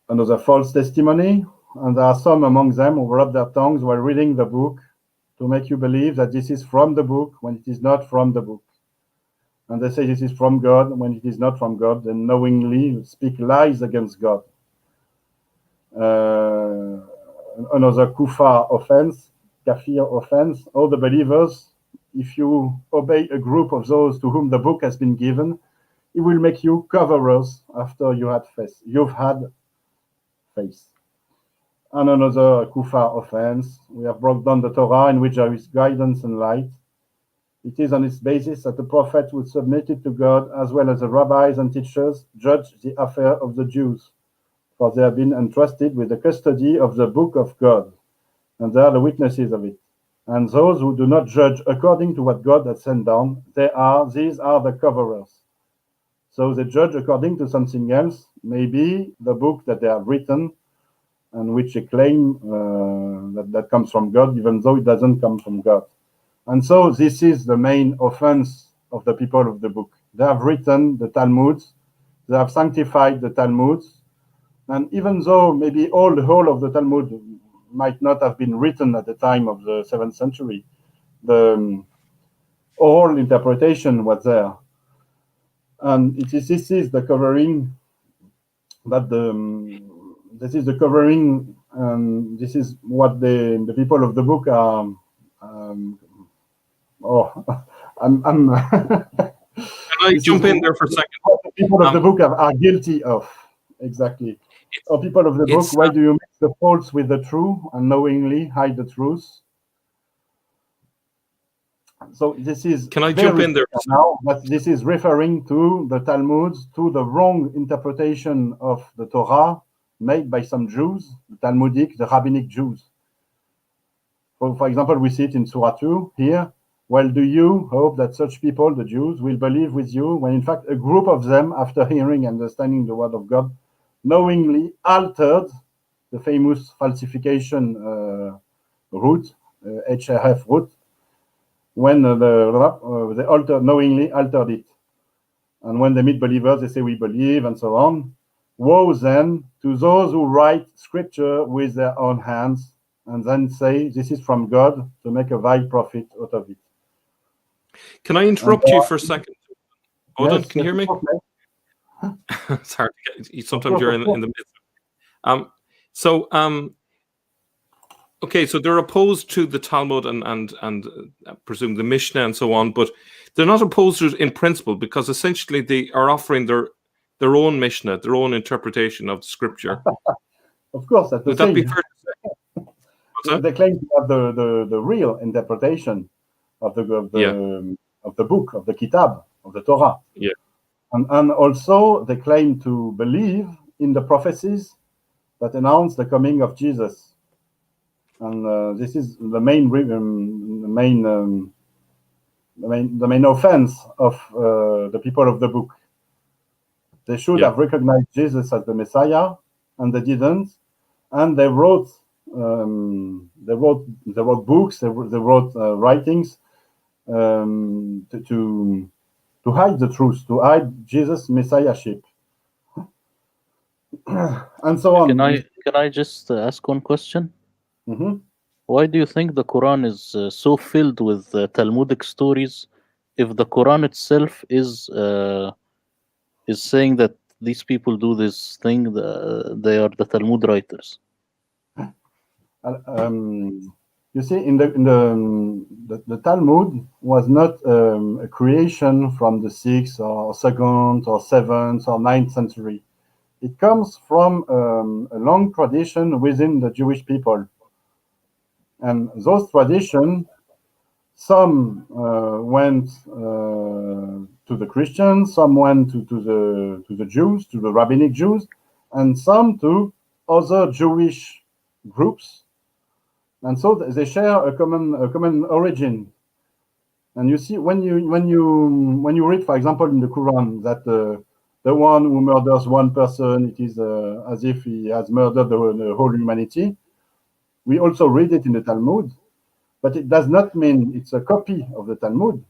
Another false testimony, and there are some among them who rub their tongues while reading the book to make you believe that this is from the book when it is not from the book. And they say this is from God when it is not from God, and knowingly speak lies against God. another Kuffar offense, kafir offense. All the believers, if you obey a group of those to whom the book has been given, it will make you coverers after you had faith. You've had faith. And another Kuffar offense, we have brought down the Torah in which there is guidance and light. It is on its basis that the prophet would submit it to God, as well as the rabbis and teachers judge the affair of the Jews, for they have been entrusted with the custody of the book of God, and they are the witnesses of it. And those who do not judge according to what God has sent down, these are the coverers. So they judge according to something else, maybe the book that they have written, and which they claim that comes from God, even though it doesn't come from God. And so this is the main offense of the people of the book. They have written the Talmuds, they have sanctified the Talmuds, and even though maybe the whole of the Talmud might not have been written at the time of the 7th century, the oral interpretation was there. And this is the covering that this is the covering, and this is what the people of the book are. I'm Can I jump in there for a second? What the people of the book are guilty of. Exactly. Oh, people of the book, why do you mix the false with the true and knowingly hide the truth? So this is. Can I jump in there now? But this is referring to the Talmud, to the wrong interpretation of the Torah made by some Jews, the Talmudic, the rabbinic Jews. For example, we see it in Surah 2 here. Well, do you hope that such people, the Jews, will believe with you, when in fact a group of them, after hearing and understanding the word of God, knowingly altered the famous falsification route, HRF route, when they knowingly altered it. And when they meet believers, they say, we believe, and so on. Woe then to those who write scripture with their own hands, and then say, this is from God, to make a vile profit out of it. Can I interrupt you for a second? Odon, Yes, can you hear me? It's hard to get. Sometimes you're in the midst. Okay, so they're opposed to the Talmud and I presume the Mishnah and so on, but they're not opposed to it in principle, because essentially they are offering their own Mishnah, their own interpretation of the scripture. Of course, that's the Would that be same. fair to say? They claim to have the real interpretation of the book, of the Kitab, of the Torah. Yeah. And also they claim to believe in the prophecies that announce the coming of Jesus. And this is the main offense of the people of the book. They should have recognized Jesus as the Messiah, and they didn't. And they wrote books, they wrote writings to hide the truth, to hide Jesus' messiahship, and so on. Can I just ask one question? Mm-hmm. Why do you think the Quran is so filled with Talmudic stories, if the Quran itself is saying that these people do this thing, they are the Talmud writers? You see, in the Talmud was not a creation from the 6th or 2nd or 7th or 9th century. It comes from a long tradition within the Jewish people. And those traditions, some went to the Christians, some went to the Jews, to the rabbinic Jews, and some to other Jewish groups. And so they share a common origin. And you see, when you read, for example, in the Quran, that the one who murders one person, it is as if he has murdered the whole humanity. We also read it in the Talmud, but it does not mean it's a copy of the Talmud.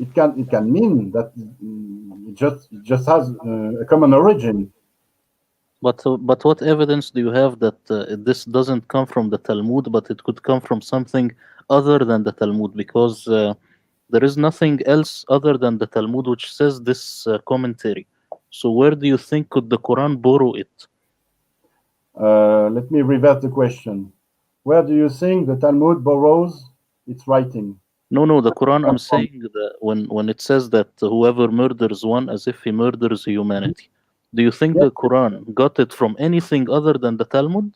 It can mean that it just has a common origin. But what evidence do you have that this doesn't come from the Talmud, but it could come from something other than the Talmud? Because there is nothing else other than the Talmud which says this commentary. So where do you think could the Quran borrow it? Let me revert the question. Where do you think the Talmud borrows its writing? No, the Quran, I'm saying that when it says that whoever murders one as if he murders humanity, do you think the Quran got it from anything other than the Talmud?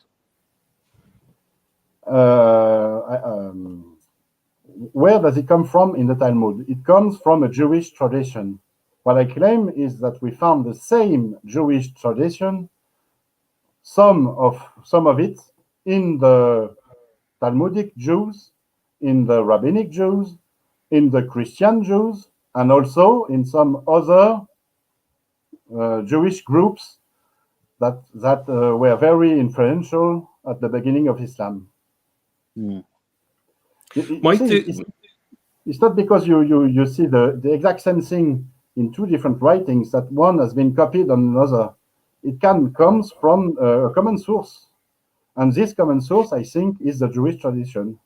Where does it come from in the Talmud? It comes from a Jewish tradition. What I claim is that we found the same Jewish tradition, some of it in the Talmudic Jews, in the Rabbinic Jews, in the Christian Jews, and also in some other Jewish groups that were very influential at the beginning of Islam. It's not because you see the exact same thing in two different writings that one has been copied on another. It comes from a common source. And this common source, I think, is the Jewish tradition.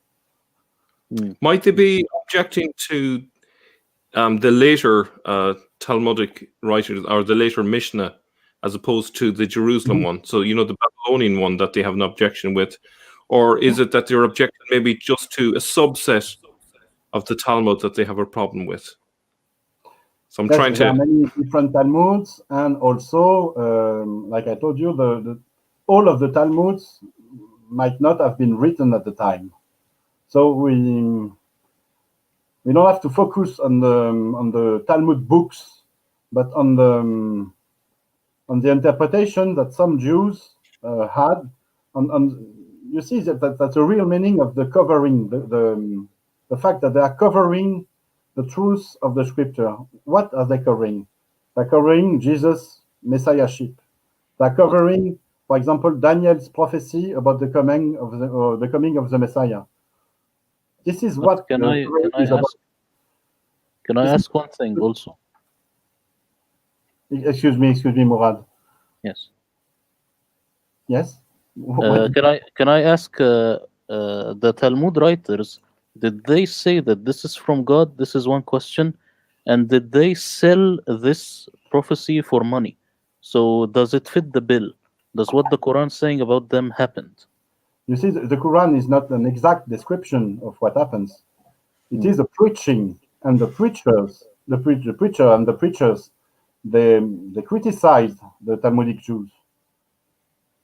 Might they be objecting to the later Talmudic writers or the later Mishnah as opposed to the Jerusalem one? So, the Babylonian one that they have an objection with. Or is it that they're objecting maybe just to a subset of the Talmud that they have a problem with? So I'm trying to... There are many different Talmuds, and also, like I told you, all of the Talmuds might not have been written at the time. So we don't have to focus on the Talmud books, but on the interpretation that some Jews had. You see that's a real meaning of the covering, the fact that they are covering the truth of the scripture. What are they covering? They're covering Jesus' messiahship. They're covering, for example, Daniel's prophecy about the coming of the Messiah. This is what can I ask one thing also? Excuse me, Murad. Yes. Yes. Can I ask the Talmud writers? Did they say that this is from God? This is one question. And did they sell this prophecy for money? So does it fit the bill? Does what the Quran is saying about them happened? You see, the Quran is not an exact description of what happens. It is a preaching, and the preachers, the preacher and the preachers, they criticize the Talmudic Jews.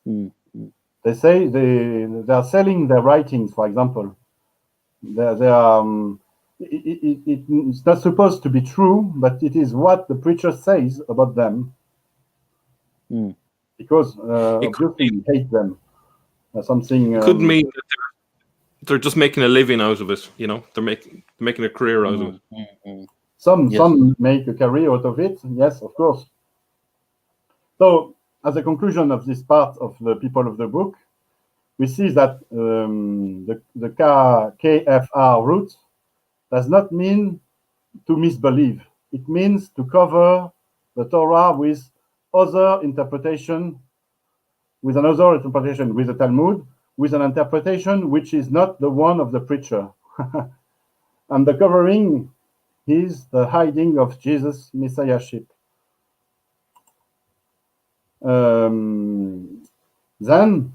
They say they are selling their writings, for example. It's not supposed to be true, but it is what the preacher says about them, because obviously we hate them. Something could mean that they're just making a living out of it. They're making a career out of it. Some make a career out of it. Yes, of course. So, as a conclusion of this part of the people of the book, we see that the KFR root does not mean to misbelieve. It means to cover the Torah with another interpretation, with the Talmud, with an interpretation which is not the one of the preacher. And the covering is the hiding of Jesus' messiahship. Then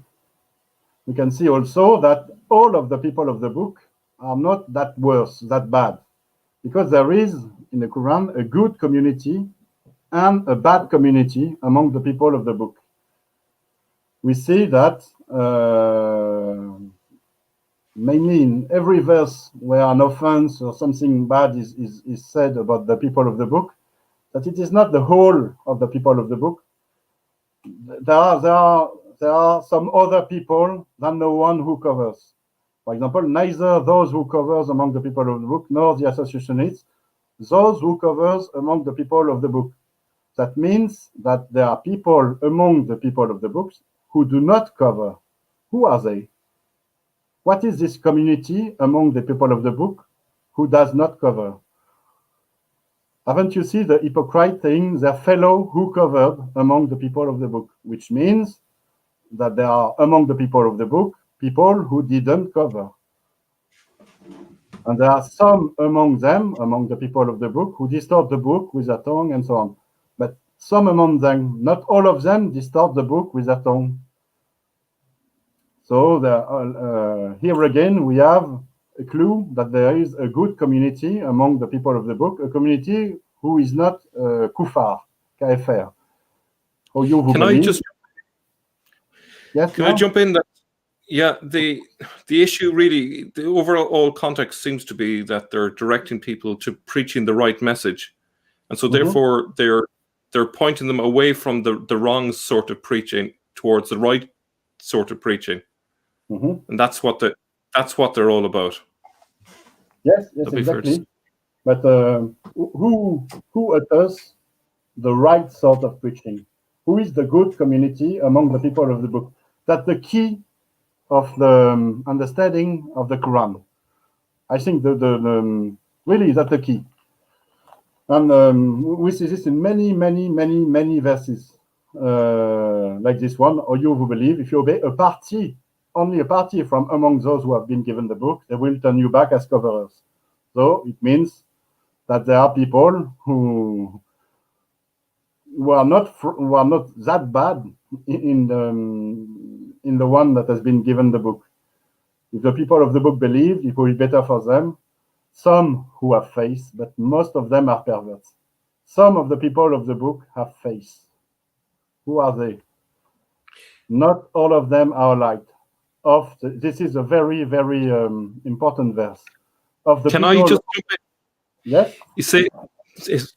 we can see also that all of the people of the book are not that worse, that bad, because there is in the Quran a good community and a bad community among the people of the book. We see that mainly in every verse where an offense or something bad is said about the people of the book, that it is not the whole of the people of the book. There are some other people than the one who covers. For example, neither those who covers among the people of the book nor the associationists, those who covers among the people of the book. That means that there are people among the people of the books who do not cover. Who are they? What is this community among the people of the book who does not cover? Haven't you seen the hypocrite saying their fellow who covered among the people of the book, which means that there are among the people of the book people who didn't cover. And there are some among them, among the people of the book, who distort the book with their tongue and so on. But some among them, not all of them, distort the book with their tongue. So here again, we have a clue that there is a good community among the people of the book, a community who is not Kuffar, KFR. Or you who Can believe. I just Yes, can I jump in? That yeah, the issue really, the overall context seems to be that they're directing people to preaching the right message, and so therefore they're pointing them away from the wrong sort of preaching towards the right sort of preaching, and that's what they're all about. Yes, exactly. But who utters the right sort of preaching? Who is the good community among the people of the book? That's the key of the understanding of the Quran. I think really that's the key. And we see this in many verses like this one. Or you who believe, if you obey only a party from among those who have been given the book, they will turn you back as coverers. So it means that there are people who are not that bad in the one that has been given the book. If the people of the book believe, it will be better for them. Some who have faith, but most of them are perverts. Some of the people of the book have faith. Who are they? Not all of them are light. This is a very important verse. Can I just jump in? Yes. You say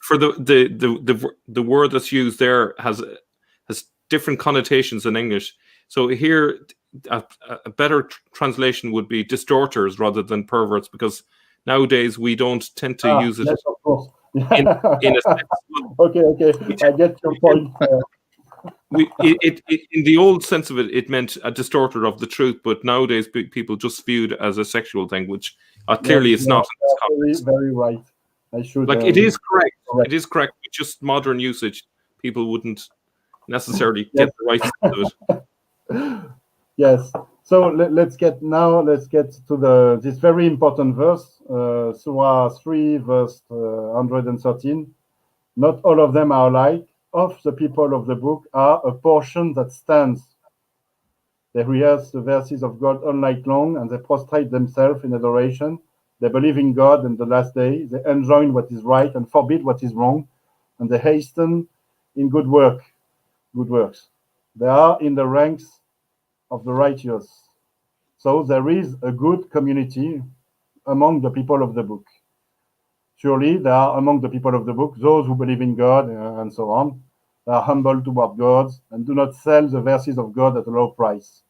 for the word that's used there has different connotations in English. So here, a better translation would be distorters rather than perverts, because nowadays we don't tend to use it. Yes, of course. in a sense. Okay, I get your point. In the old sense of it, it meant a distorter of the truth, but nowadays people just view it as a sexual thing, which clearly it's not. Very right. I should it is correct. It is correct. But just modern usage, people wouldn't necessarily get the right sense of it. Yes. So let's get to this very important verse, Surah 3, verse 113. Not all of them are alike. Of the people of the book are a portion that stands. They rehearse the verses of God all night long, and they prostrate themselves in adoration. They believe in God and the last day. They enjoin what is right and forbid what is wrong, and they hasten in good works. They are in the ranks of the righteous. So there is a good community among the people of the book. Surely there are among the people of the book those who believe in God and so on. They are humble toward God and do not sell the verses of God at a low price.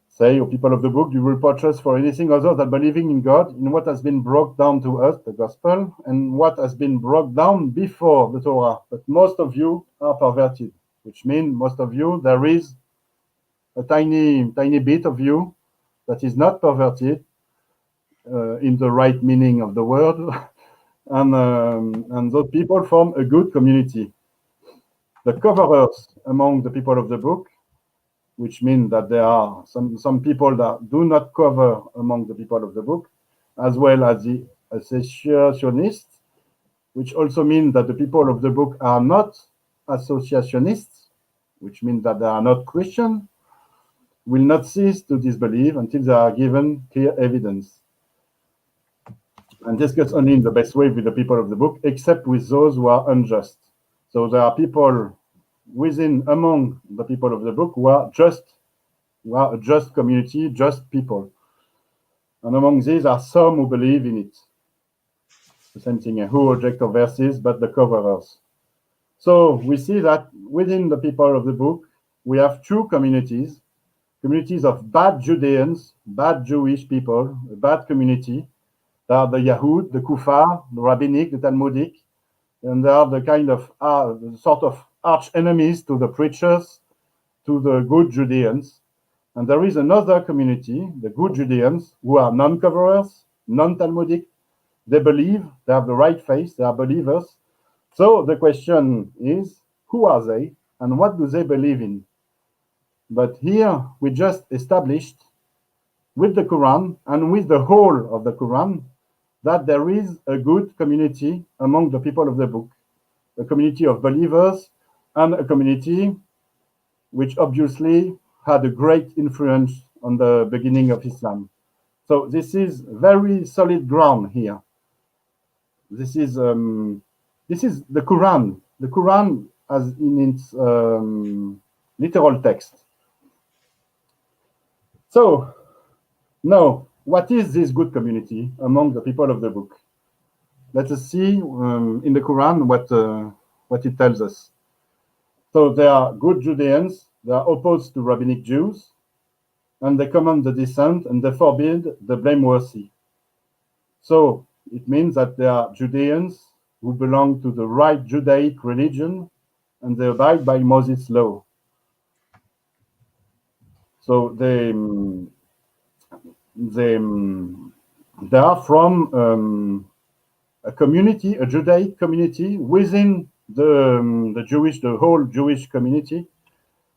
Say, O people of the book, you will purchase for anything other than believing in God, in what has been brought down to us, the gospel, and what has been brought down before the Torah. But most of you are perverted, which means most of you, there is a tiny bit of you that is not perverted in the right meaning of the word. And those people form a good community. The coverers among the people of the book, which means that there are some people that do not cover among the people of the book, as well as the associationists, which also means that the people of the book are not associationists, which means that they are not Christian, will not cease to disbelieve until they are given clear evidence. And discuss only in the best way with the people of the book, except with those who are unjust. So there are people among the people of the book who are a just community, just people. And among these are some who believe in it. The same thing, who reject the verses, but the coverers. So we see that within the people of the book, we have two communities of bad Judeans, bad Jewish people, a bad community. They are the Yahud, the Kuffar, the Rabbinic, the Talmudic, and they are the kind of sort of arch enemies to the preachers, to the good Judeans. And there is another community, the good Judeans, who are non-coverers, non-Talmudic. They believe, they have the right faith, they are believers. So the question is, who are they and what do they believe in? But here we just established with the Quran and with the whole of the Quran that there is a good community among the people of the book, a community of believers and a community which obviously had a great influence on the beginning of Islam. So this is very solid ground here. This is the Quran. The Quran as in its literal text. So now, what is this good community among the people of the book? Let us see in the Quran what it tells us. So they are good Judeans, they are opposed to rabbinic Jews, and they command the decent and they forbid the blameworthy. So it means that they are Judeans who belong to the right Judaic religion and they abide by Moses' law. So they are from a community, a Judaic community within the whole Jewish community,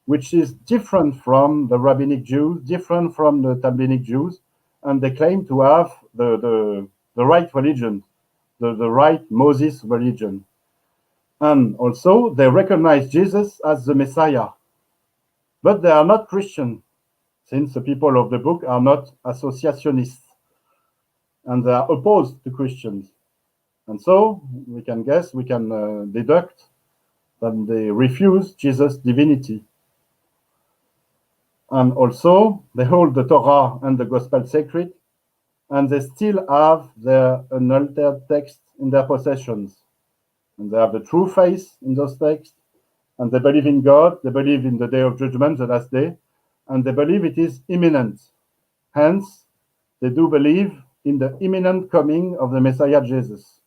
which is different from the rabbinic Jews, different from the Talmudic Jews, and they claim to have the right religion, the right Moses religion. And also they recognize Jesus as the Messiah, but they are not Christian, since the people of the book are not associationists, and they are opposed to Christians. And so we can guess, we can deduct that they refuse Jesus' divinity. And also they hold the Torah and the Gospel sacred, and they still have their unaltered text in their possessions. And they have the true faith in those texts, and they believe in God, they believe in the day of judgment, the last day, and they believe it is imminent. Hence, they do believe in the imminent coming of the Messiah Jesus.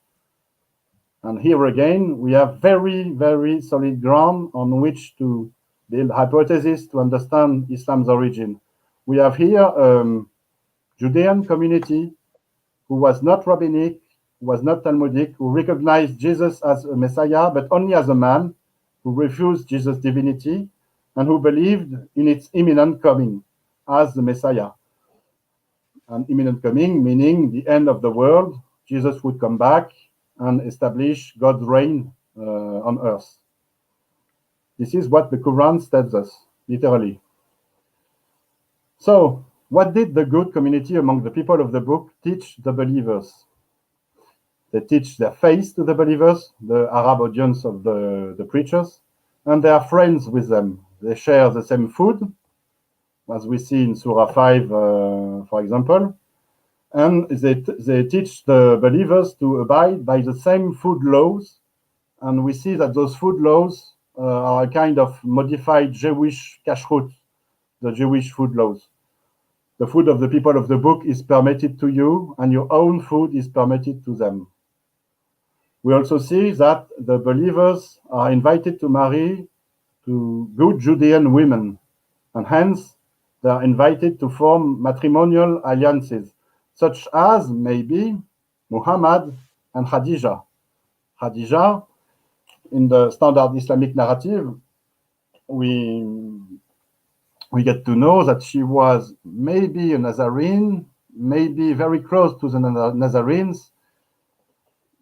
And here again, we have very, very solid ground on which to build hypotheses to understand Islam's origin. We have here Judean community who was not rabbinic, who was not Talmudic, who recognized Jesus as a Messiah, but only as a man, who refused Jesus' divinity, and who believed in its imminent coming as the Messiah. An imminent coming meaning the end of the world, Jesus would come back and establish God's reign on earth. This is what the Quran tells us, literally. So, what did the good community among the people of the book teach the believers? They teach their faith to the believers, the Arab audience of the preachers, and they are friends with them. They share the same food, as we see in Surah 5, for example, and they teach the believers to abide by the same food laws, and we see that those food laws are a kind of modified Jewish kashrut, the Jewish food laws. The food of the people of the book is permitted to you, and your own food is permitted to them. We also see that the believers are invited to marry to good Judean women, and hence they are invited to form matrimonial alliances, such as maybe Muhammad and Khadija. Khadija, in the standard Islamic narrative, we get to know that she was maybe a Nazarene, maybe very close to the Nazarenes.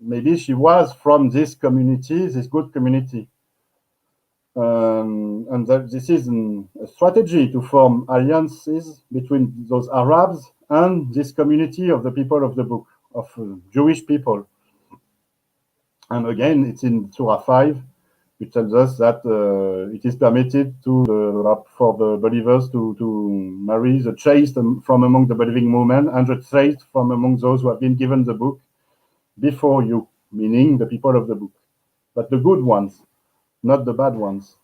Maybe she was from this community, this good community. And this is a strategy to form alliances between those Arabs and this community of the people of the book, of Jewish people. And again, it's in Surah 5, which tells us that it is permitted for the believers to marry the chaste from among the believing women and the chaste from among those who have been given the book before you, meaning the people of the book, but the good ones, not the bad ones.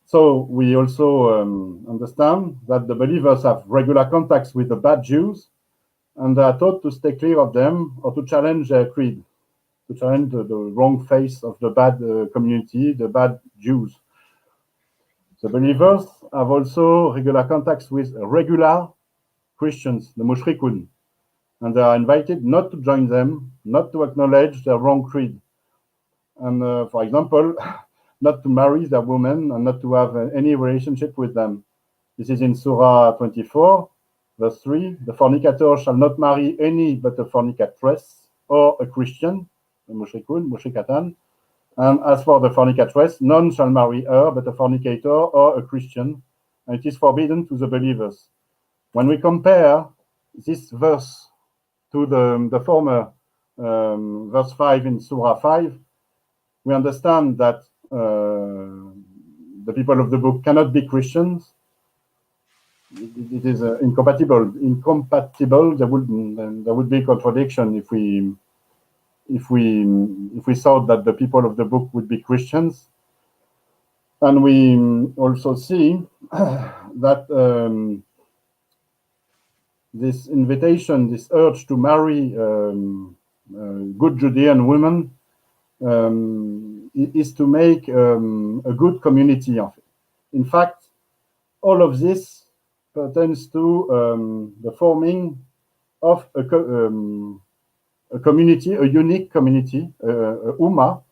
So we also understand that the believers have regular contacts with the bad Jews, and they are taught to stay clear of them or to challenge their creed, to challenge the wrong face of the bad community, the bad Jews. The believers have also regular contacts with regular Christians, the Mushrikun, and they are invited not to join them, not to acknowledge their wrong creed. And for example, not to marry their women and not to have any relationship with them. This is in Surah 24, verse 3. The fornicator shall not marry any but a fornicatress or a Christian, a mushrikun, mushrikatan. And as for the fornicatress, none shall marry her but a fornicator or a Christian. and it is forbidden to the believers. When we compare this verse to the former verse 5 in Surah 5, we understand that the people of the book cannot be Christians. It is incompatible. There would be contradiction if we thought that the people of the book would be Christians. And we also see that this invitation, this urge to marry good Judean women is to make a good community of it. In fact, all of this pertains to the forming of a community, a unique community, a ummah,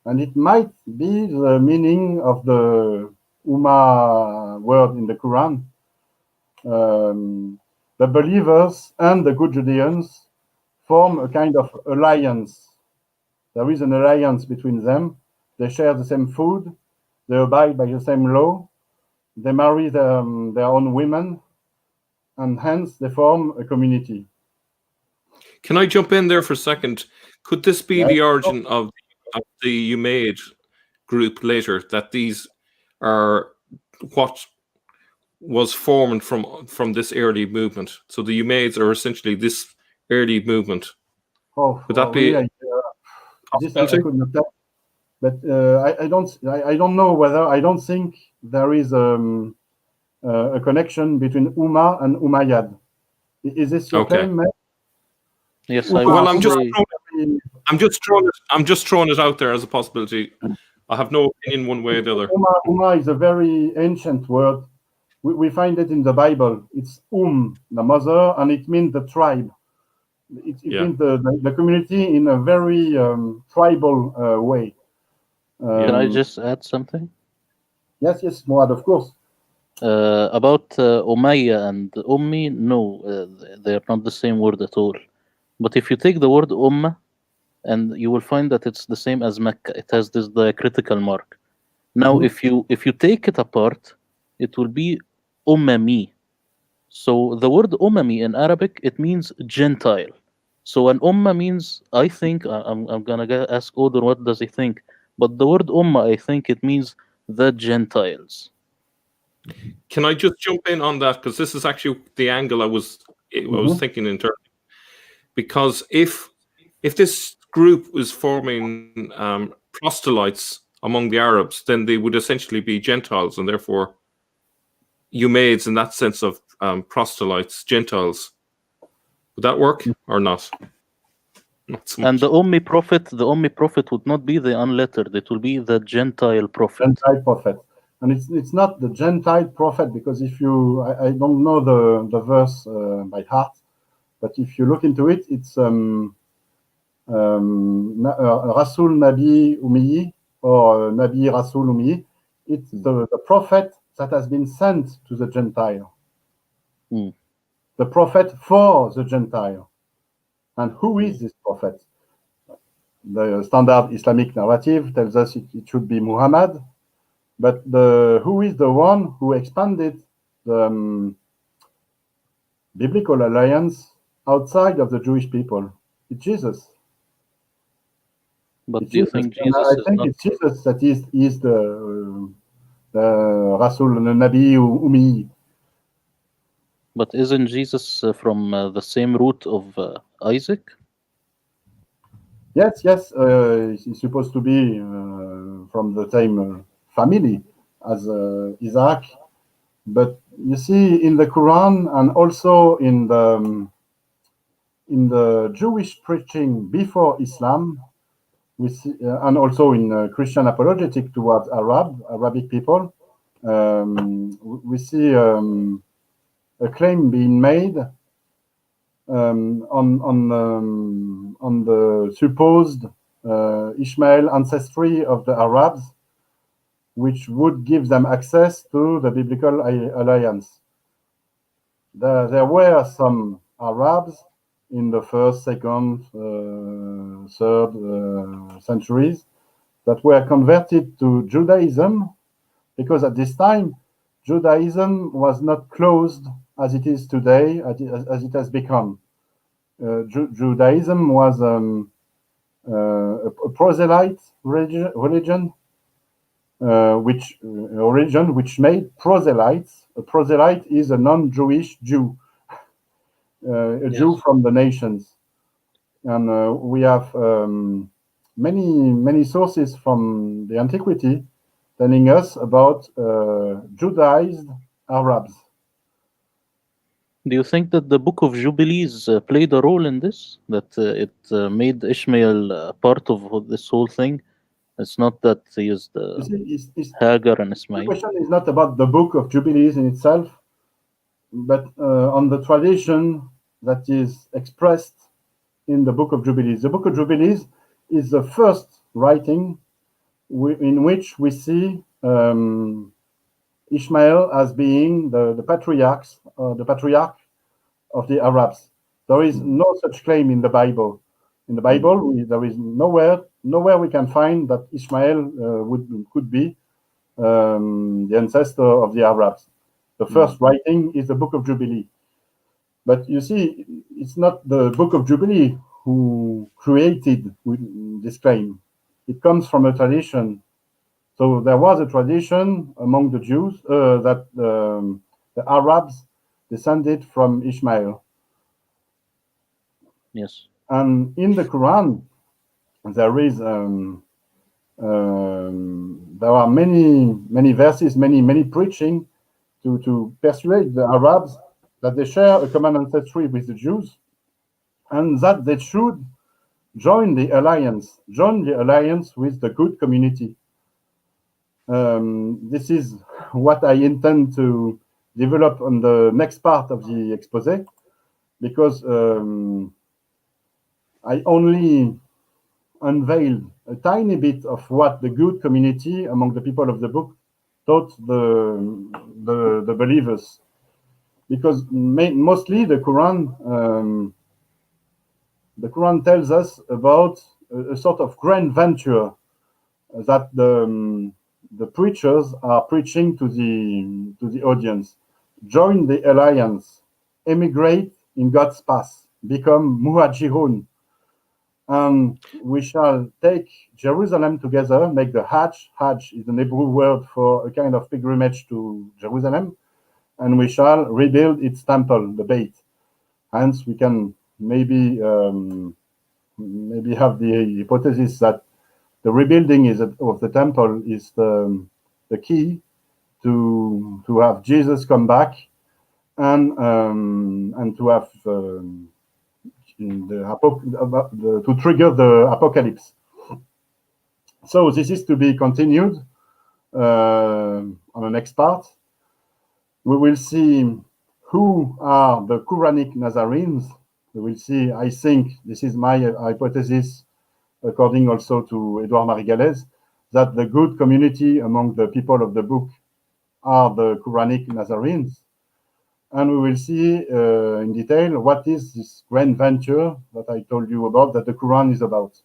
and it might be the meaning of the ummah word in the Quran. The believers and the good Judeans form a kind of alliance. There is an alliance between them. They share the same food. They abide by the same law. They marry their own women, and hence they form a community. Can I jump in there for a second? Could this be the origin of the Umayyad group later, that these are what was formed from this early movement? So the Umayyads are essentially this early movement. Would that be this I could not tell, but I don't know whether, I don't think there is a connection between Ummah and Umayyad. Is this your claim, Matt? Yes, well, I'm just throwing it out there as a possibility. I have no opinion one way or the other. Ummah is a very ancient word. We find it in the Bible. It's the mother, and it means the tribe. It means the community in a very tribal way. Can I just add something? Yes, Muad, of course. About Umayya and Ummi, no, they are not the same word at all. But if you take the word Ummah, and you will find that it's the same as Mecca. It has this diacritical mark. Now, if you take it apart, it will be Ummami. So the word Ummami in Arabic, it means Gentile. So an Ummah means, I think, I'm gonna ask Odon what does he think, but the word Ummah, I think it means the Gentiles. Can I just jump in on that, because this is actually the angle I was thinking in terms. Because if this group was forming proselytes among the Arabs, then they would essentially be Gentiles, and therefore Umayyads in that sense of proselytes, Gentiles. Would that work or not? Not so much. And the Ummi prophet would not be the unlettered; it will be the Gentile prophet. Gentile prophet, and it's not the Gentile prophet, because if you, I don't know the verse by heart, but if you look into it, it's Rasul Nabi Ummi or Nabi Rasul Ummi. It's the prophet that has been sent to the Gentile. The prophet for the Gentile. And who is this prophet? The standard Islamic narrative tells us it should be Muhammad, but who is the one who expanded the biblical alliance outside of the Jewish people? It's Jesus. But do you think Jesus I think it's Jesus that is the Rasul Nabi Ummi. But isn't Jesus from the same root of Isaac? Yes, he's supposed to be from the same family as Isaac. But you see, in the Quran and also in the Jewish preaching before Islam, we see, and also in Christian apologetic towards Arabic people, we see a claim being made on the supposed Ishmael ancestry of the Arabs, which would give them access to the biblical alliance. There were some Arabs in the first, second, third centuries that were converted to Judaism, because at this time, Judaism was not closed as it is today, as it has become. Judaism was a proselyte religion, which made proselytes. A proselyte is a non-Jewish Jew, a Jew from the nations. And we have many sources from the antiquity telling us about Judaized Arabs. Do you think that the Book of Jubilees played a role in this? That it made Ishmael part of this whole thing? It's not that he used Hagar and The Ismail. question is not about the Book of Jubilees in itself, but on the tradition that is expressed in the Book of Jubilees. The Book of Jubilees is the first writing in which we see Ishmael as being the patriarch of the Arabs. There is no such claim in the Bible. In the Bible, there is nowhere we can find that Ishmael could be the ancestor of the Arabs. The first writing is the Book of Jubilee. But you see, it's not the Book of Jubilee who created this claim. It comes from a tradition. So there was a tradition among the Jews that the Arabs descended from Ishmael. Yes. And in the Quran, there are many verses, many preaching to persuade the Arabs that they share a common ancestry with the Jews, and that they should join the alliance with the good community. This is what I intend to develop on the next part of the expose, because I only unveiled a tiny bit of what the good community among the people of the book taught the believers, because mostly the Quran tells us about a sort of grand venture that the preachers are preaching to the audience. Join the alliance, emigrate in God's path, become muhajirun, and we shall take Jerusalem together, make the Hajj. Hajj is an Hebrew word for a kind of pilgrimage to Jerusalem, and we shall rebuild its temple, the Beit. Hence, we can maybe have the hypothesis that the rebuilding of the temple is the key to have Jesus come back and to have to trigger the apocalypse. So this is to be continued on the next part. We will see who are the quranic Nazarenes. We will see, I think, this is my hypothesis, according also to Edouard Marie-Galès, that the good community among the people of the book are the quranic Nazarenes. And we will see in detail what is this grand venture that I told you about, that the Quran is about.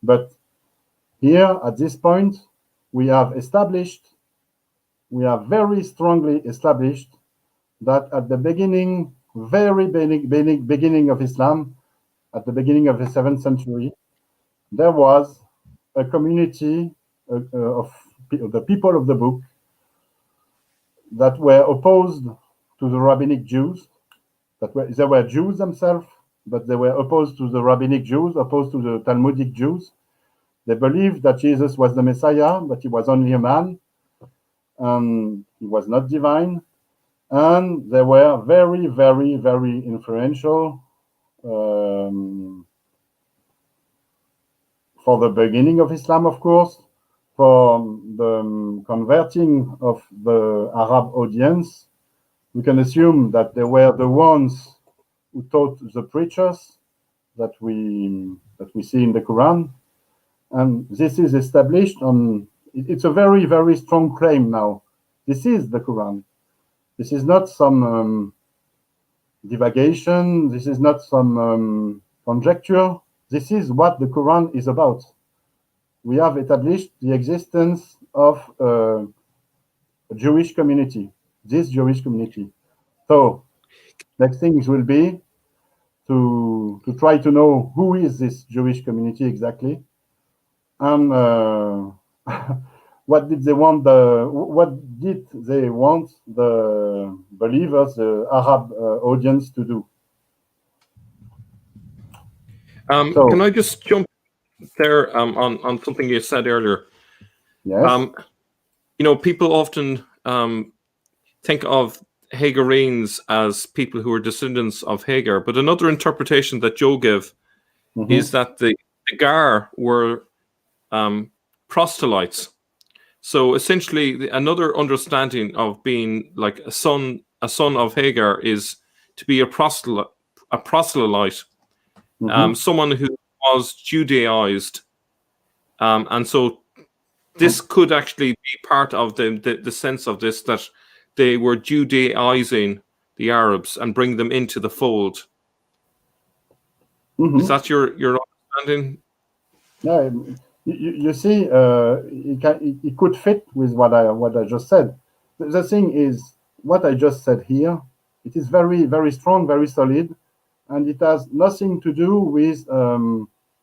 But here, at this point, we have very strongly established that at the beginning, very beginning of Islam, at the beginning of the 7th century, there was a community of the people of the book that were opposed to the rabbinic Jews. They were Jews themselves, but they were opposed to the rabbinic Jews, opposed to the Talmudic Jews. They believed that Jesus was the Messiah, but he was only a man, and he was not divine. And they were very influential for the beginning of Islam, of course, for the converting of the Arab audience. We can assume that they were the ones who taught the preachers that we see in the Quran, and this is established on. It's a very strong claim now. This is the Quran. This is not some divagation. This is not some conjecture. This is what the Quran is about. We have established the existence of a Jewish community. this Jewish community. So next things will be to try to know who is this Jewish community exactly, and what did they want the believers, the Arab audience, to do. So, can I just jump there on something you said earlier? yes. People often think of Hagarenes as people who are descendants of Hagar, but another interpretation that Joe gave is that the Gar were proselytes. So essentially, another understanding of being like a son of Hagar is to be a proselyte, someone who was Judaized, and so this could actually be part of the sense of this, that they were Judaizing the Arabs and bring them into the fold. Is that your understanding? Yeah, you see, it could fit with what I just said. The thing is, what I just said here, it is very, very strong, very solid, and it has nothing to do with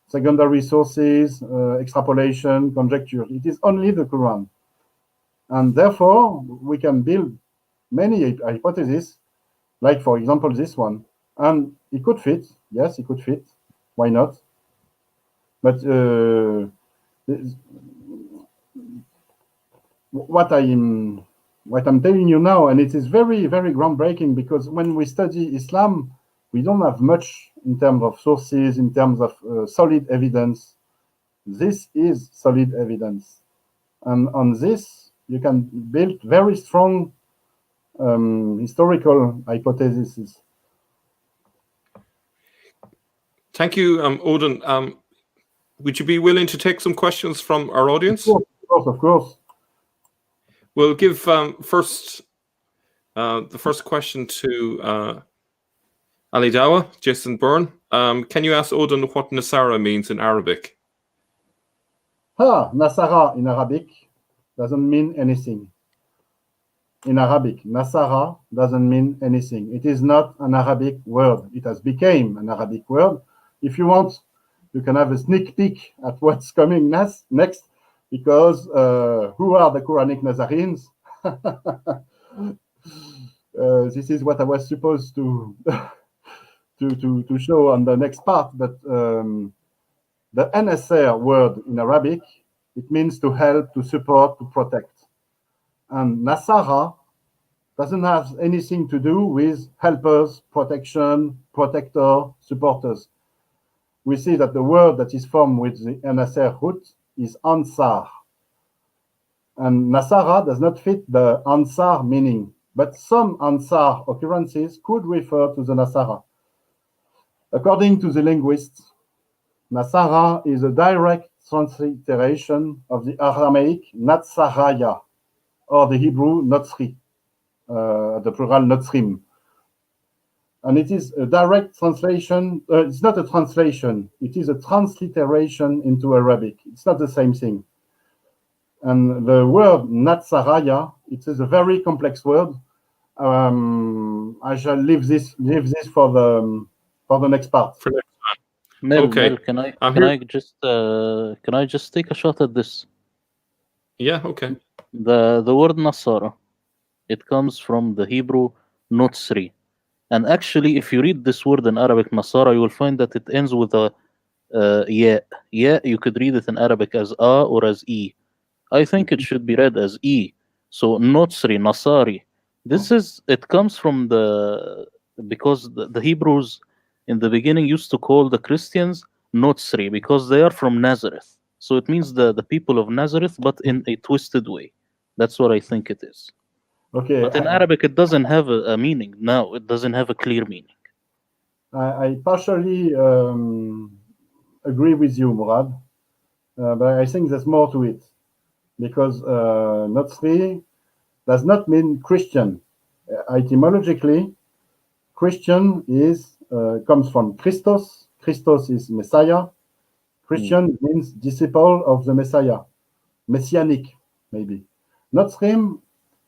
secondary sources, extrapolation, conjecture. It is only the Quran. And therefore, we can build many hypotheses, like, for example, this one. And it could fit. Yes, it could fit. Why not? But what I'm telling you now, and it is very, very groundbreaking, because when we study Islam, we don't have much in terms of sources, in terms of solid evidence. This is solid evidence. And on this, you can build very strong historical hypotheses. Thank you, Odon. Would you be willing to take some questions from our audience? Of course. We'll give the first question to Ali Dawa, Jason Byrne. Can you ask Odon what Nasara means in Arabic? Nasara in Arabic doesn't mean anything. In Arabic, Nasara doesn't mean anything. It is not an Arabic word. It has become an Arabic word. If you want, you can have a sneak peek at what's coming next, because who are the quranic Nazarenes? This is what I was supposed to to show on the next part, but the NSR word in Arabic, it means to help, to support, to protect. And Nasara doesn't have anything to do with helpers, protection, protector, supporters. We see that the word that is formed with the NSR root is Ansar. And Nasara does not fit the Ansar meaning, but some Ansar occurrences could refer to the Nasara. According to the linguists, Nasara is a direct transliteration of the Aramaic Natsaraya, or the Hebrew Notzri, the plural Notzrim. And it is a direct translation. It's not a translation. It is a transliteration into Arabic. It's not the same thing. And the word Natsaraya, it is a very complex word. I shall leave this for the next part. Mel, Okay. Mel, can I just take a shot at this? Yeah. Okay. The word Nasara, it comes from the Hebrew Notzri. And actually, if you read this word in Arabic, Nasara, you will find that it ends with a ya. Ya, you could read it in Arabic as a or as e. I think it should be read as e. So Notzri, Nasari. It comes from because the Hebrews in the beginning used to call the Christians Notzri because they are from Nazareth. So it means the people of Nazareth, but in a twisted way. That's what I think it is. Okay. But in Arabic, it doesn't have a meaning. No, it doesn't have a clear meaning. I partially agree with you, Murad, but I think there's more to it, because Notzri does not mean Christian. Etymologically, Christian comes from Christos. Christos is Messiah. Christian means disciple of the Messiah, messianic maybe. Notzrim,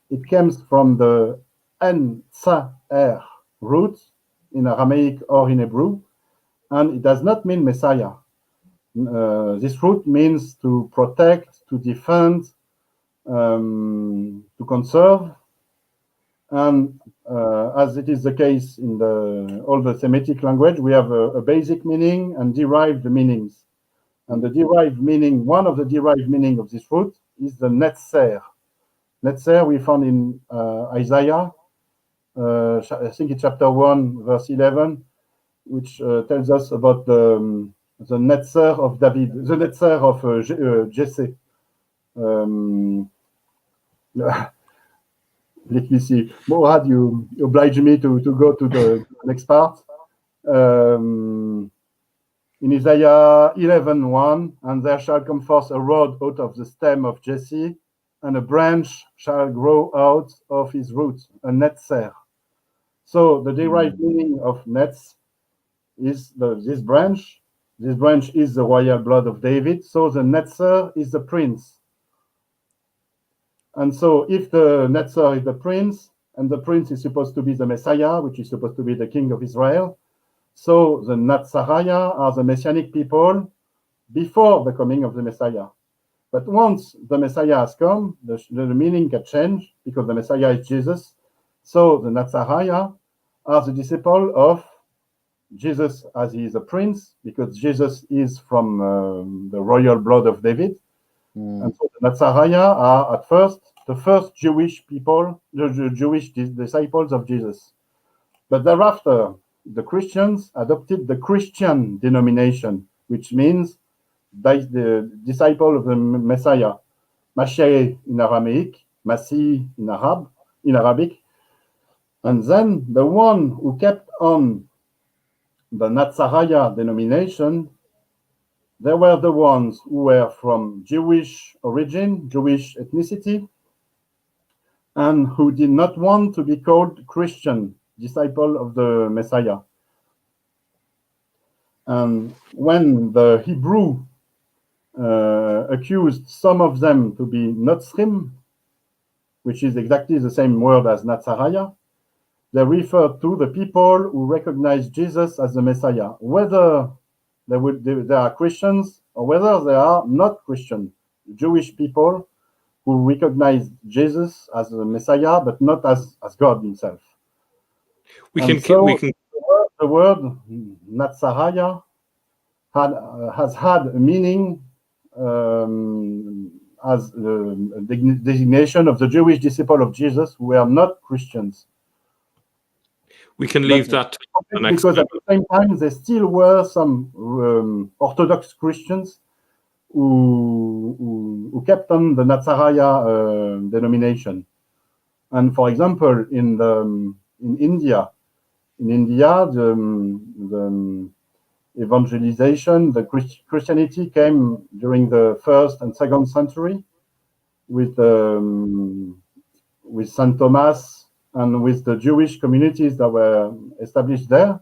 it comes from the N-tsa-er root in Aramaic or in Hebrew, and it does not mean Messiah. This root means to protect, to defend, to conserve, and as it is the case in all the Semitic language, we have a basic meaning and derived meanings. And the derived meaning, one of the derived meaning of this root is the netzer. Netzer we found in Isaiah, I think it's chapter 1, verse 11, which tells us about the netzer of David, the netzer of Jesse. Let me see. Morad, you oblige me to go to the next part. In Isaiah 11:1, and there shall come forth a rod out of the stem of Jesse, and a branch shall grow out of his roots, a netzer. So the derived meaning of nets is this branch. This branch is the royal blood of David. So the netzer is the prince. And so if the netzer is the prince, and the prince is supposed to be the Messiah, which is supposed to be the king of Israel, so the Nazaraya are the messianic people before the coming of the Messiah. But once the Messiah has come, the meaning can change because the Messiah is Jesus. So the Nazaraya are the disciple of Jesus as he is a prince, because Jesus is from the royal blood of David. And so the Nazaraya are at first the first Jewish people, the Jewish disciples of Jesus. But thereafter, the Christians adopted the Christian denomination, which means the disciple of the Messiah, Mashiach in Aramaic, Masih in Arabic. And then the one who kept on the Nazaraya denomination, they were the ones who were from Jewish origin, Jewish ethnicity, and who did not want to be called Christian, disciple of the Messiah. And when the Hebrew accused some of them to be Nazrim, which is exactly the same word as Nazaraya, they referred to the people who recognize Jesus as the Messiah, whether they are Christians or whether they are not Christian, Jewish people who recognize Jesus as the Messiah, but not as God himself. The word Nazaraya has had a meaning as a designation of the Jewish disciple of Jesus who were not Christians. We can leave that to the next because at the same time there still were some Orthodox Christians who kept on the Nazaraya denomination. And for example, in India, the evangelization, the Christianity came during the 1st and 2nd century with St. Thomas and with the Jewish communities that were established there.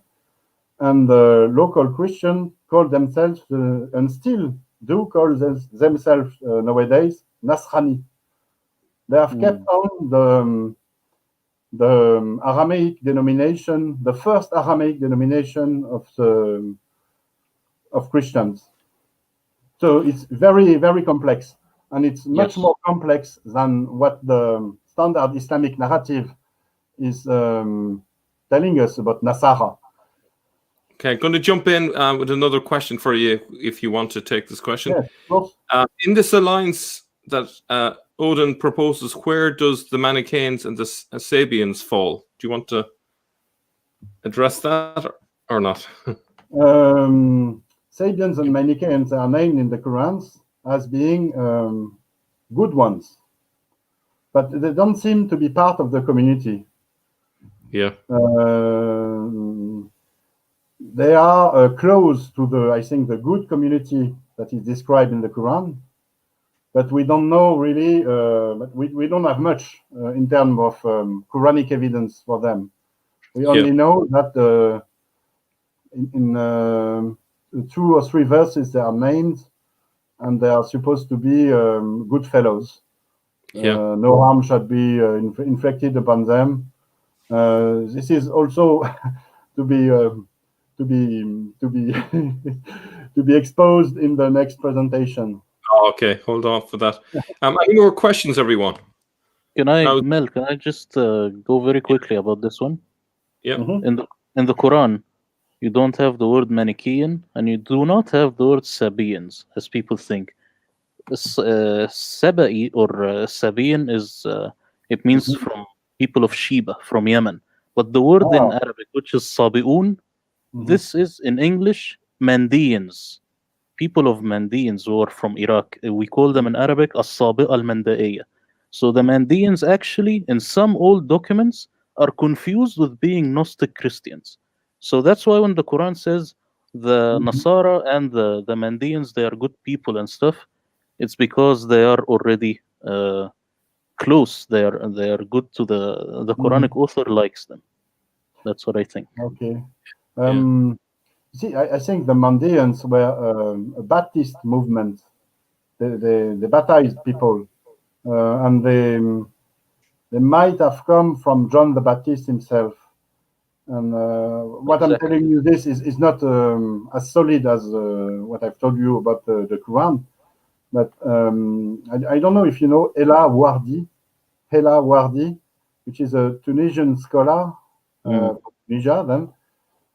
And the local Christians called themselves, and still do call themselves nowadays, Nasrani. They have kept on the Aramaic denomination, the first Aramaic denomination of Christians. So it's very, very complex, and it's much more complex than what the standard Islamic narrative is telling us about Nasara. Okay, I'm going to jump in with another question for you, if you want to take this question. Yes, of course. In this alliance that Odon proposes, where does the Manichaeans and the Sabians fall? Do you want to address that or not? Sabians and Manichaeans are named in the Qurans as being good ones, but they don't seem to be part of the community. Yeah. They are close to I think the good community that is described in the Quran, but we don't know really, we don't have much in terms of Quranic evidence for them. We only know that in 2 or 3 verses they are named, and they are supposed to be good fellows. No harm should be inflicted upon them. This is also to be to be exposed in the next presentation. Oh, okay, hold on for that. Any more questions, everyone? Now- Mel, can I just go very quickly about this one? Yeah. In the Quran, you don't have the word Manichaean, and you do not have the word Sabaeans, as people think. Saba'i or Sabaean is it means from people of Sheba, from Yemen. But the word in Arabic, which is Sabi'un, this is in English Mandeans, people of Mandeans who are from Iraq. We call them in Arabic As-Sabi'a al-Mandaiya. So the Mandeans actually, in some old documents, are confused with being Gnostic Christians. So that's why when the Quran says the Nasara and the Mandeans, they are good people and stuff, it's because they are already close. They are good to the Quranic author likes them. That's what I think. Okay. See, I think the Mandeans were a Baptist movement. They baptized people, and they might have come from John the Baptist himself. And what I'm telling you, this is not as solid as what I've told you about the Quran. But I don't know if you know Ella Wardi, which is a Tunisian scholar from Tunisia then,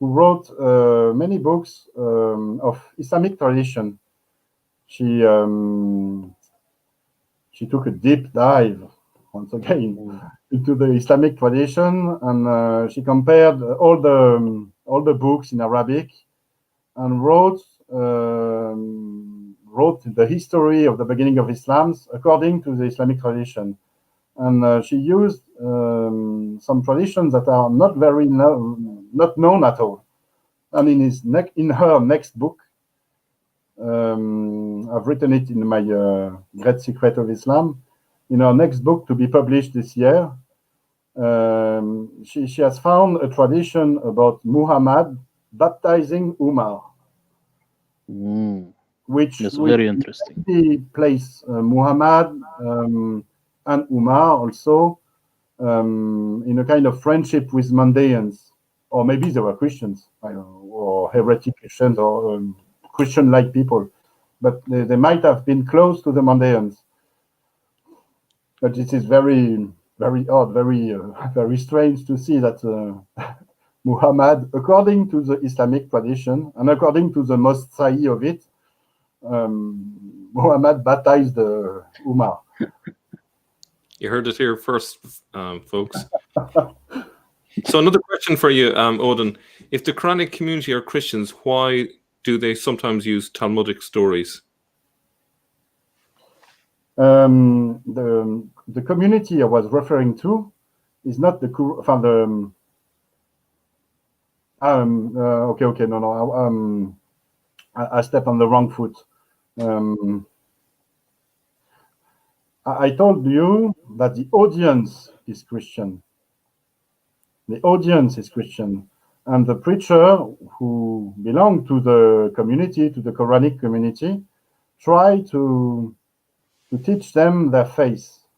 who wrote many books of Islamic tradition. She took a deep dive, once again, into the Islamic tradition, and she compared all the books in Arabic, and wrote the history of the beginning of Islam according to the Islamic tradition. And she used some traditions that are not very not known at all. And in her next book, I've written it in my Great Secret of Islam. In her next book to be published this year, she has found a tradition about Muhammad baptizing Umar, which is very interesting. Place Muhammad and Umar also in a kind of friendship with Mandeans, or maybe they were Christians, I don't know, or heretic Christians, or Christian-like people, but they might have been close to the Mandeans. But it is very, very odd, very strange to see that Muhammad, according to the Islamic tradition and according to the most Sahih of it, Muhammad baptized Umar. You heard it here first, folks. So another question for you, Odon. If the quranic community are Christians, why do they sometimes use Talmudic stories? The community I was referring to is not the okay, no, I stepped on the wrong foot. I told you that the audience is Christian. The audience is Christian, and the preacher who belong to the community, to the Quranic community, try to teach them their faith.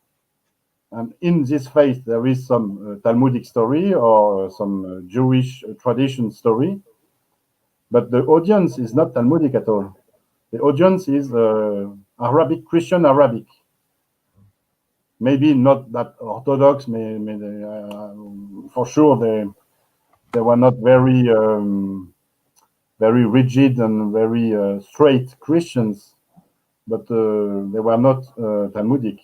And in this faith, there is some Talmudic story or some Jewish tradition story, but the audience is not Talmudic at all. The audience is Arabic, Christian Arabic. Maybe not that Orthodox. For sure, they were not very very rigid and very straight Christians, but they were not Talmudic.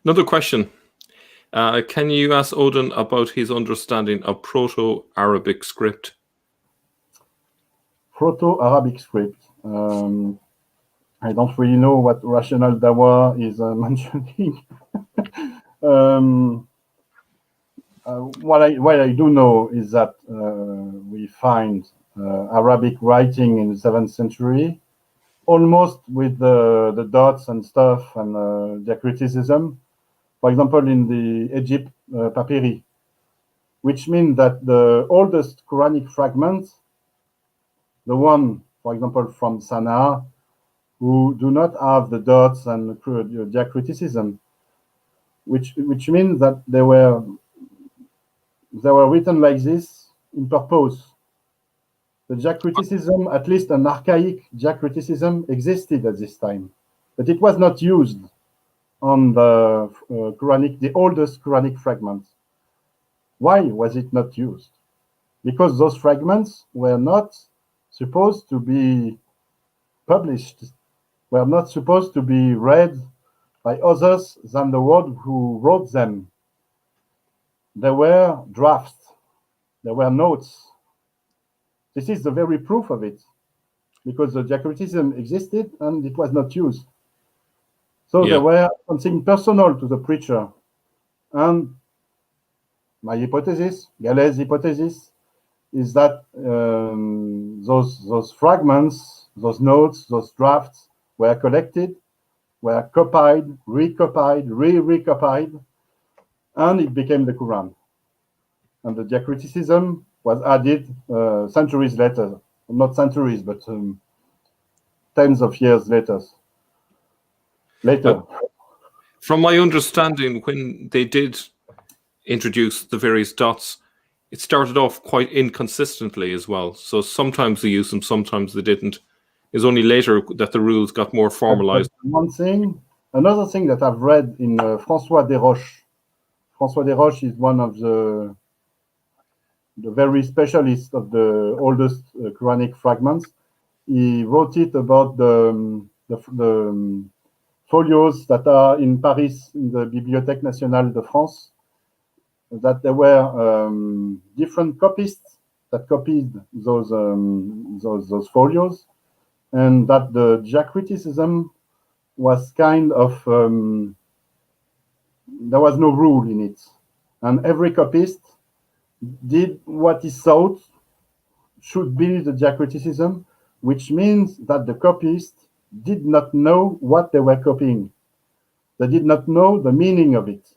Another question. Can you ask Odon about his understanding of Proto-Arabic script? Proto-Arabic script. I don't really know what Rational Dawa is mentioning. What I do know is that we find Arabic writing in the 7th century, almost with the dots and stuff and diacriticism. For example, in the Egypt papyri, which means that the oldest Quranic fragments, the one, for example, from Sana'a, who do not have the dots and diacriticism, which means that they were they were written like this in purpose. The diacriticism, at least an archaic diacriticism, existed at this time, but it was not used on the Quranic, the oldest Quranic fragments. Why was it not used? Because those fragments were not supposed to be published, were not supposed to be read by others than the one who wrote them. There were drafts, there were notes. This is the very proof of it, because the diacriticism existed and it was not used. So there were something personal to the preacher. And my hypothesis, Gallet's hypothesis, is that those fragments, those notes, those drafts were collected, were copied, recopied, re-recopied, and it became the Quran. And the diacriticism was added centuries later, not centuries, but tens of years later. From my understanding, when they did introduce the various dots, it started off quite inconsistently as well. So sometimes they used them, sometimes they didn't. It's only later that the rules got more formalized. One thing, another thing that I've read in François Desroches. François Desroches is one of the very specialists of the oldest Quranic fragments. He wrote it about the folios that are in Paris in the Bibliothèque Nationale de France, that there were different copists that copied those folios, and that the diacriticism was kind of there was no rule in it, and every copyist did what he thought should be the diacriticism, which means that the copyist did not know what they were copying. They did not know the meaning of it.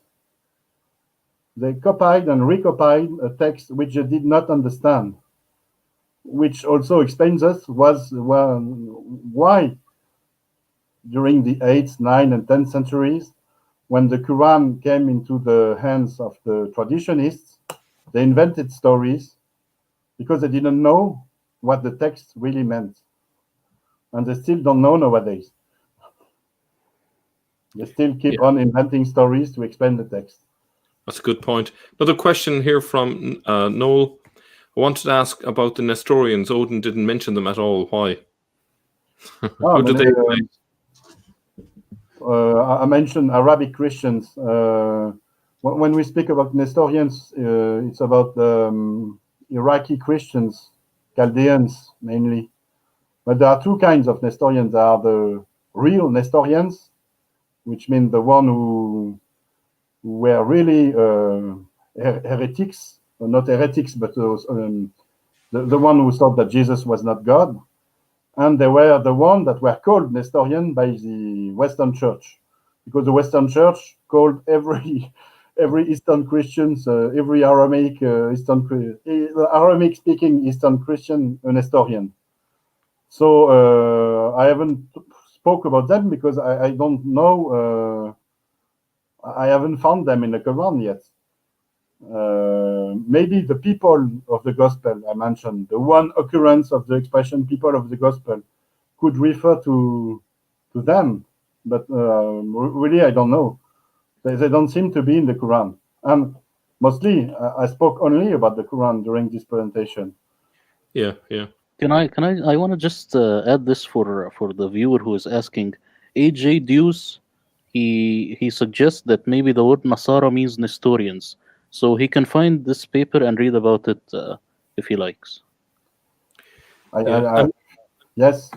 They copied and recopied a text which they did not understand, which also explains us why during the 8th, 9th, and 10th centuries, when the Quran came into the hands of the traditionists, they invented stories because they didn't know what the text really meant. And they still don't know nowadays. They still keep on inventing stories to explain the text. That's a good point. Another question here from Noel. I wanted to ask about the Nestorians. Odin didn't mention them at all. Why? How did they play? I mentioned Arabic Christians. When we speak about Nestorians, it's about Iraqi Christians, Chaldeans mainly. But there are two kinds of Nestorians. There are the real Nestorians, which mean the one who were really heretics, or not heretics, but the one who thought that Jesus was not God. And they were the one that were called Nestorian by the Western Church, because the Western Church called every Eastern Christians, every Aramaic Aramaic-speaking Eastern Christian a Nestorian. So I haven't spoke about them because I don't know. I haven't found them in the Quran yet. Maybe the people of the gospel I mentioned, the one occurrence of the expression people of the gospel could refer to them, but really I don't know. They don't seem to be in the Quran. And mostly I spoke only about the Quran during this presentation. Yeah. I want to just add this for the viewer who is asking. AJ Deuce, he suggests that maybe the word Nasara means Nestorians. So he can find this paper and read about it if he likes. Yes.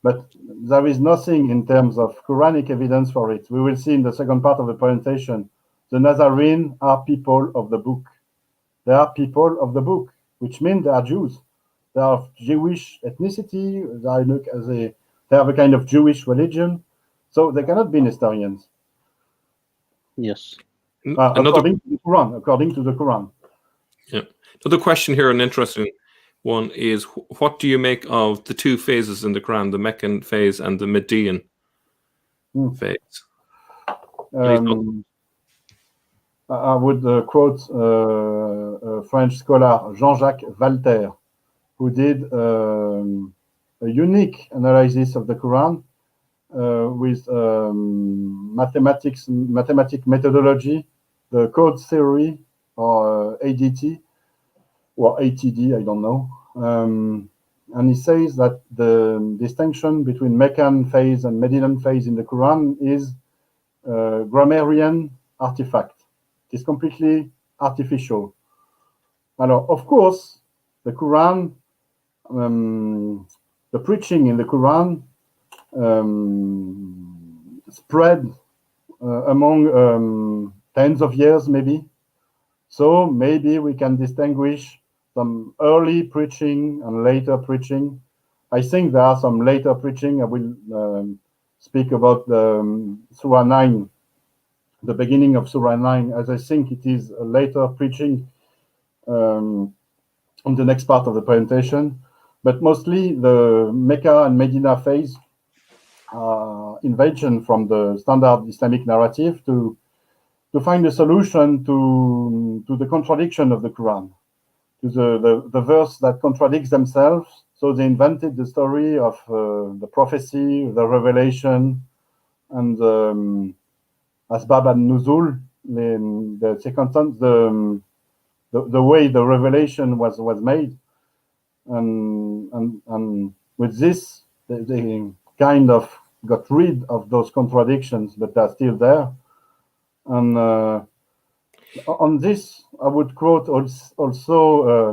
But there is nothing in terms of Quranic evidence for it. We will see in the second part of the presentation. The Nazarene are people of the book. They are people of the book, which means they are Jews. They are of Jewish ethnicity. They have a kind of Jewish religion. So they cannot be Nestorians. Yes. According to the Quran. Yeah. Another question here, an interesting one, is what do you make of the two phases in the Quran, the Meccan phase and the Median phase? I would quote a French scholar, Jean-Jacques Valter, who did a unique analysis of the Quran with mathematic methodology, the code theory, or ADT, or ATD, I don't know. And he says that the distinction between Meccan phase and Medinan phase in the Quran is a grammarian artifact. It is completely artificial. Alors, of course, the Quran, the preaching in the Quran spread among tens of years, maybe. So maybe we can distinguish some early preaching and later preaching. I think there are some later preaching. I will speak about Surah 9, the beginning of Surah 9, as I think it is a later preaching on the next part of the presentation. But mostly the Mecca and Medina phase invention from the standard Islamic narrative to find a solution to the contradiction of the Quran, to the verse that contradicts themselves. So they invented the story of the prophecy, the revelation, and Asbab al-Nuzul, the circumstance, the way the revelation was made. And with this, they kind of got rid of those contradictions, but they're still there. And on this, I would quote also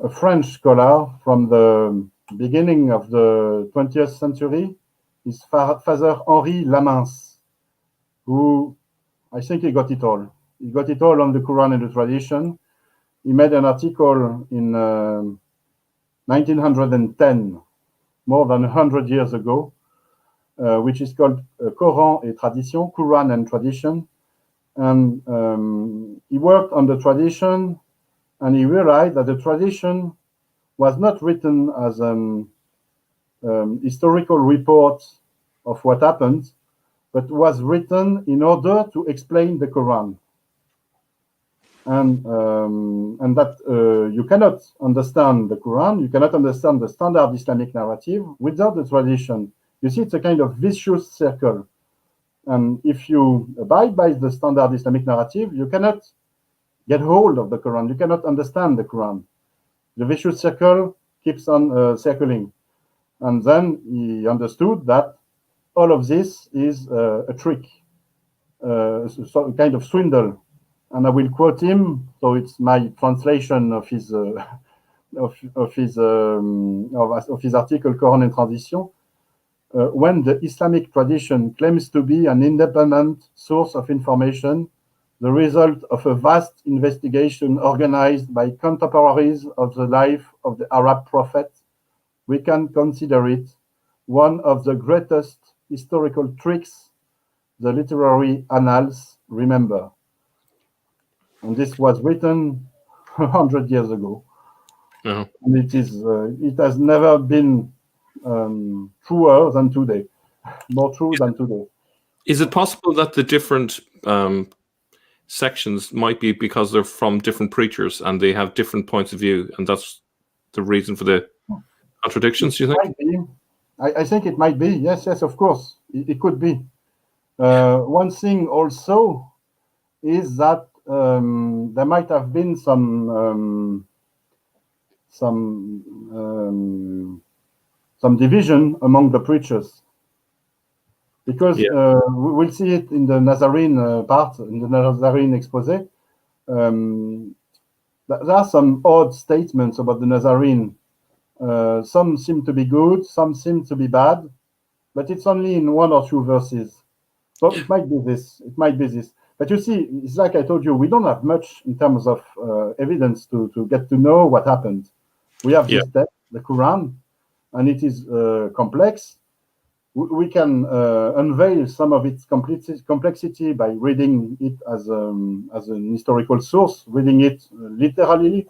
a French scholar from the beginning of the 20th century, is Father Henri Lamens, who I think he got it all. He got it all on the Quran and the tradition. He made an article in 1910, more than 100 years ago, which is called Coran et Tradition, Quran and Tradition. And he worked on the tradition, and he realized that the tradition was not written as an historical report of what happened, but was written in order to explain the Quran. And that you cannot understand the Quran, you cannot understand the standard Islamic narrative without the tradition. You see, it's a kind of vicious circle. And if you abide by the standard Islamic narrative, you cannot get hold of the Quran. You cannot understand the Quran. The vicious circle keeps on circling. And then he understood that all of this is a trick, a kind of swindle. And I will quote him. So it's my translation of his of his article, Quran and Tradition. When the Islamic tradition claims to be an independent source of information, the result of a vast investigation organized by contemporaries of the life of the Arab prophet, we can consider it one of the greatest historical tricks the literary annals remember. And this was written 100 years ago. Uh-huh. And it has never been truer than today, more true than today. Is it possible that the different sections might be because they're from different preachers and they have different points of view, and that's the reason for the contradictions, you think? Might be. I think it might be. Yes, of course. It could be. One thing also is that there might have been some division among the preachers, because we'll see it in the Nazarene part, in the Nazarene expose. There are some odd statements about the Nazarene. Some seem to be good, some seem to be bad, but it's only in one or two verses. So it might be this, it might be this. But you see, it's like I told you, we don't have much in terms of evidence to get to know what happened. We have this text, the Quran, and it is complex. We can unveil some of its complexity by reading it as an historical source, reading it literally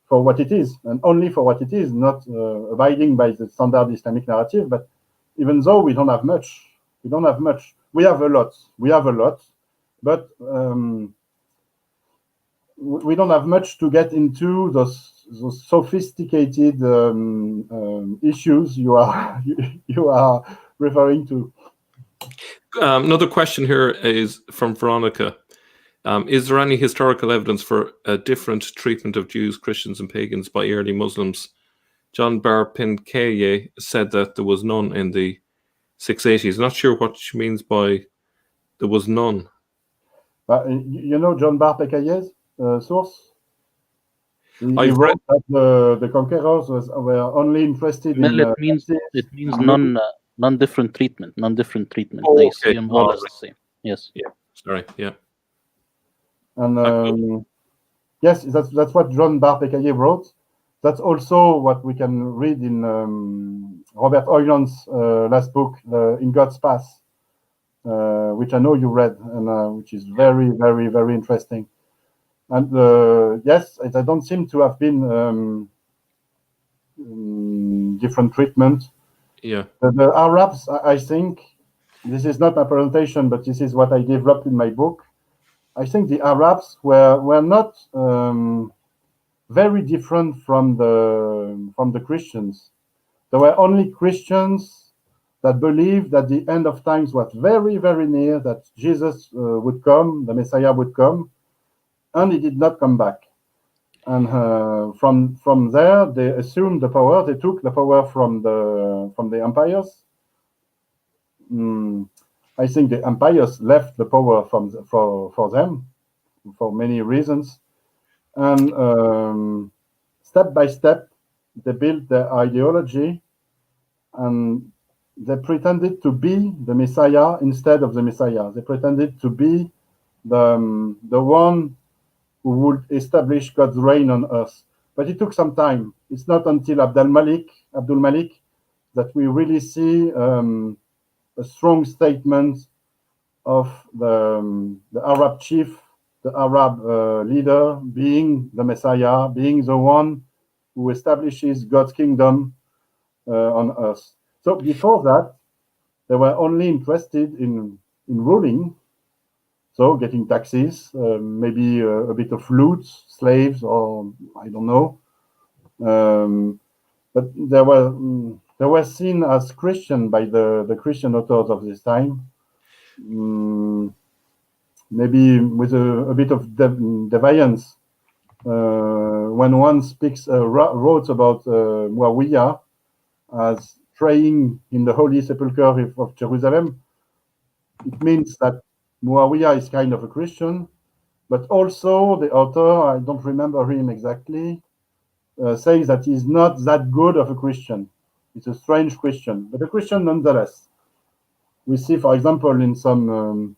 for what it is, and only for what it is, not abiding by the standard Islamic narrative. But even though we don't have much, we have a lot. We have a lot, but we don't have much to get into those sophisticated issues you are you are referring to. Another question here is from Veronica. Is there any historical evidence for a different treatment of Jews, Christians, and pagans by early Muslims? John Bar Pinkeye said that there was none in the 680s. Not sure what she means by there was none. You know John Bar Pekaye's source? He I've wrote that the conquerors were only interested in. It means non-different treatment. Non-different treatment. Oh, they okay. see them all as the same. Yes. Yeah. Sorry. Yeah. And yes, that's what John Bar Pekaye wrote. That's also what we can read in Robert Hoyland's last book, In God's Path, which I know you read, and which is very, very, very interesting. And yes, there don't seem to have been different treatment. Yeah. The Arabs, I think, this is not my presentation, but this is what I developed in my book. I think the Arabs were not very different from the Christians. There were only Christians that believed that the end of times was very, very near, that Jesus would come, the Messiah would come, and he did not come back. And from there, they assumed the power. They took the power from the empires. I think the empires left the power for them for many reasons. And step by step, they built their ideology, and they pretended to be the Messiah instead of the Messiah. They pretended to be the one who would establish God's reign on earth. But it took some time. It's not until Abdul Malik that we really see a strong statement of the Arab chief, the Arab leader, being the Messiah, being the one who establishes God's kingdom on earth. So before that, they were only interested in ruling, so getting taxes, maybe a bit of loot, slaves, or I don't know. But they were seen as Christian by the Christian authors of this time. Maybe with a bit of deviance. When one speaks, wrote about Muawiyah as praying in the Holy Sepulchre of Jerusalem, it means that Muawiyah is kind of a Christian, but also the author, I don't remember him exactly, says that he's not that good of a Christian. He's a strange Christian, but a Christian nonetheless. We see, for example, in some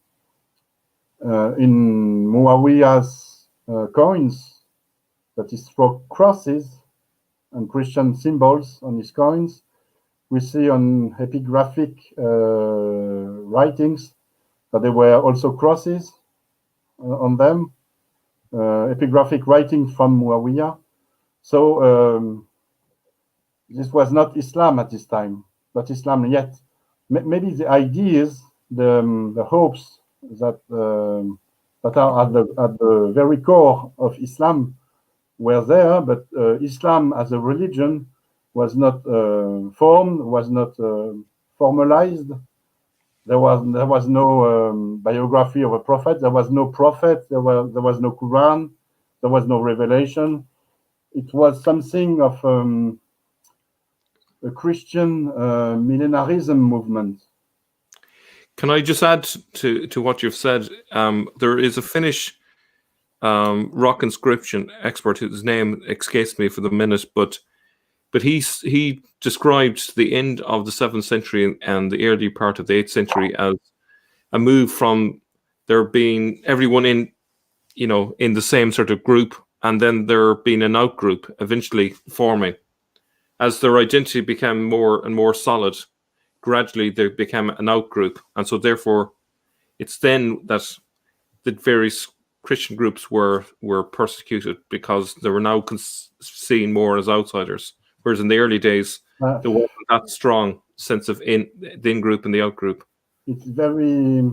in Muawiyah's coins, that he struck crosses and Christian symbols on his coins. We see on epigraphic writings that there were also crosses on them, epigraphic writing from Muawiyah. So this was not Islam at this time, not Islam yet. Maybe the ideas, the hopes that are at the very core of Islam were there, but Islam as a religion was not formed, was not formalized. There was no biography of a prophet. There was no prophet. There was no Quran. There was no revelation. It was something of a Christian millenarism movement. Can I just add to what you've said? There is a Finnish rock inscription expert whose name escapes me for the minute, but he described the end of the 7th century and the early part of the 8th century as a move from there being everyone in the same sort of group, and then there being an out group eventually forming. As their identity became more and more solid, gradually they became an out group, and so therefore it's then that the various Christian groups were persecuted because they were now seen more as outsiders. Whereas in the early days, there wasn't that strong sense of the in-group and the out-group. it's very.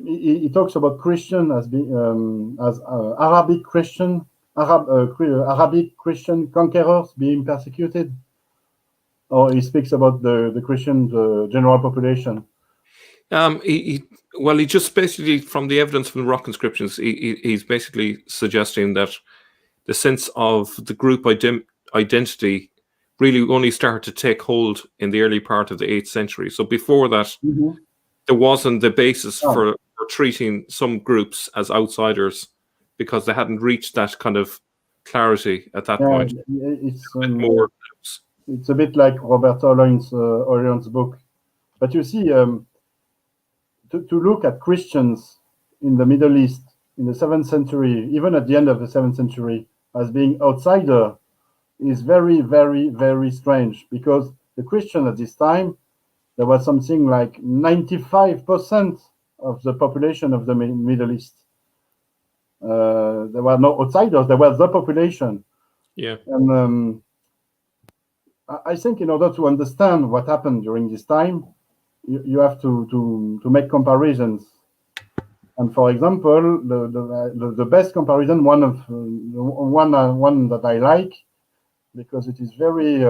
He talks about Christian as being Arabic Christian, Arabic Christian conquerors being persecuted, or he speaks about the Christian general population. He just basically, from the evidence from the rock inscriptions, he's basically suggesting that the sense of the group identity really only started to take hold in the early part of the 8th century. So before that, there wasn't the basis for treating some groups as outsiders because they hadn't reached that kind of clarity at that point. It's a bit like Robert Orion's book. But you see, to look at Christians in the Middle East in the 7th century, even at the end of the 7th century, as being outsider is very, very, very strange, because the Christian at this time, there was something like 95% of the population of the Middle East. There were no outsiders, there was the population. Yeah. And I think in order to understand what happened during this time, you have to make comparisons. And for example, the best comparison, one that I like, because it is very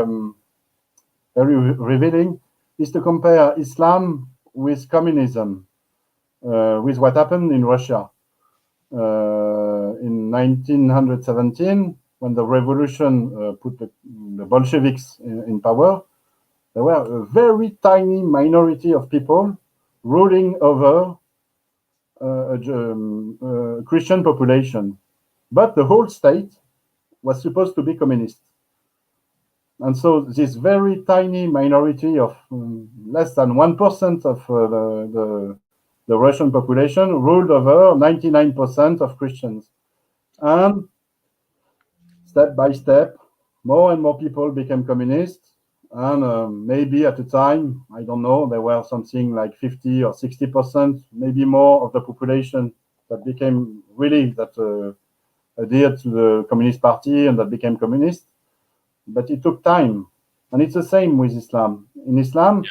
very revealing, is to compare Islam with communism, with what happened in Russia in 1917, when the revolution put the Bolsheviks in power. There were a very tiny minority of people ruling over a Christian population, but the whole state was supposed to be communist. And so this very tiny minority of less than 1% of the Russian population ruled over 99% of Christians. And step by step, more and more people became communists. And maybe at the time, I don't know, there were something like 50 or 60%, maybe more of the population that became really, that adhered to the Communist Party and that became communist. But it took time. And it's the same with Islam. In Islam,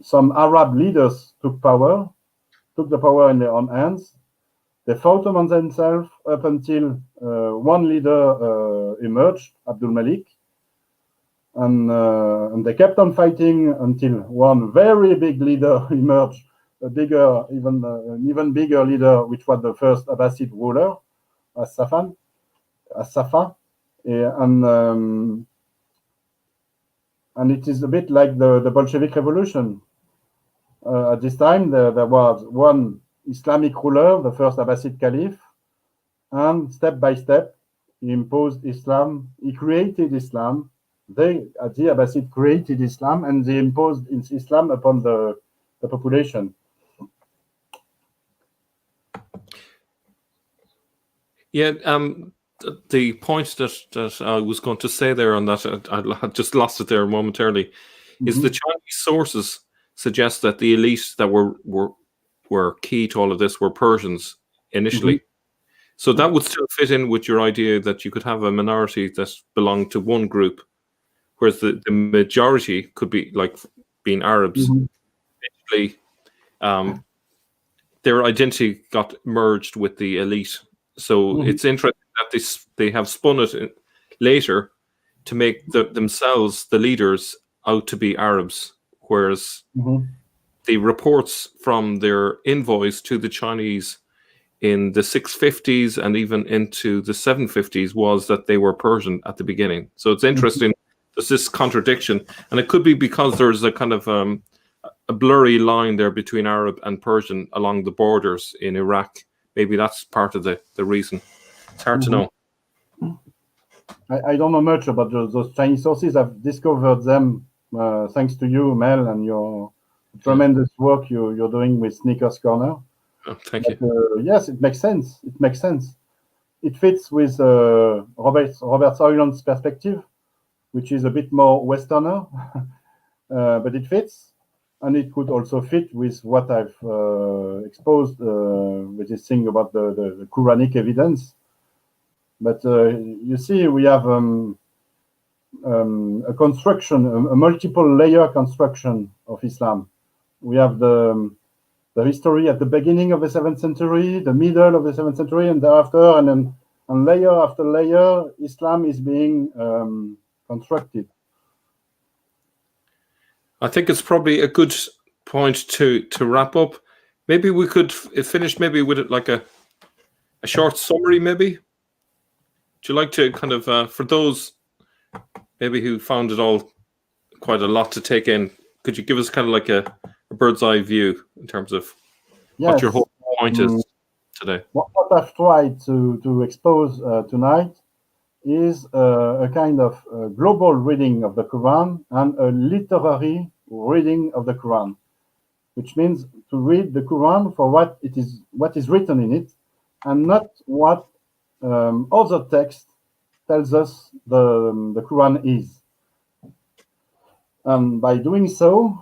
some Arab leaders took the power in their own hands. They fought among themselves up until one leader emerged, Abdul Malik. And they kept on fighting until one very big leader emerged, an even bigger leader, which was the first Abbasid ruler, As-Safa. And it is a bit like the Bolshevik Revolution. At this time, there was one Islamic ruler, the first Abbasid Caliph, and step by step, he imposed Islam. He created Islam. The Abbasid created Islam, and they imposed Islam upon the population. Yeah, the point that I was going to say there on that, I had just lost it there momentarily, is the Chinese sources suggest that the elite that were key to all of this were Persians initially. So that would still fit in with your idea that you could have a minority that belonged to one group, whereas the majority could be like being Arabs. Basically, their identity got merged with the elite. So it's interesting that they have spun it later to make themselves, the leaders, out to be Arabs, whereas the reports from their envoys to the Chinese in the 650s and even into the 750s was that they were Persian at the beginning. So it's interesting. There's this contradiction, and it could be because there's a kind of a blurry line there between Arab and Persian along the borders in Iraq. Maybe that's part of the reason. It's hard to know. I don't know much about those Chinese sources. I've discovered them thanks to you, Mel, and your tremendous work you're doing with Sneakers Corner. Oh, thank you. Yes, it makes sense. It makes sense. It fits with Robert Soyland's perspective, which is a bit more Westerner, but it fits. And it could also fit with what I've exposed with this thing about the quranic evidence. But you see, we have a construction, a multiple layer construction of Islam. We have the history at the beginning of the 7th century, the middle of the 7th century, and thereafter, and then and layer after layer, Islam is being constructed. I think it's probably a good point to wrap up. Maybe we could finish maybe with it like a short summary, maybe. Would you like to kind of, for those maybe who found it all quite a lot to take in, could you give us kind of like a bird's eye view in terms of what your whole point is today? What I've tried to expose tonight is a kind of global reading of the Quran and a literary reading of the Quran, which means to read the Quran for what is written in it, and not what other text tells us the Quran is. And by doing so,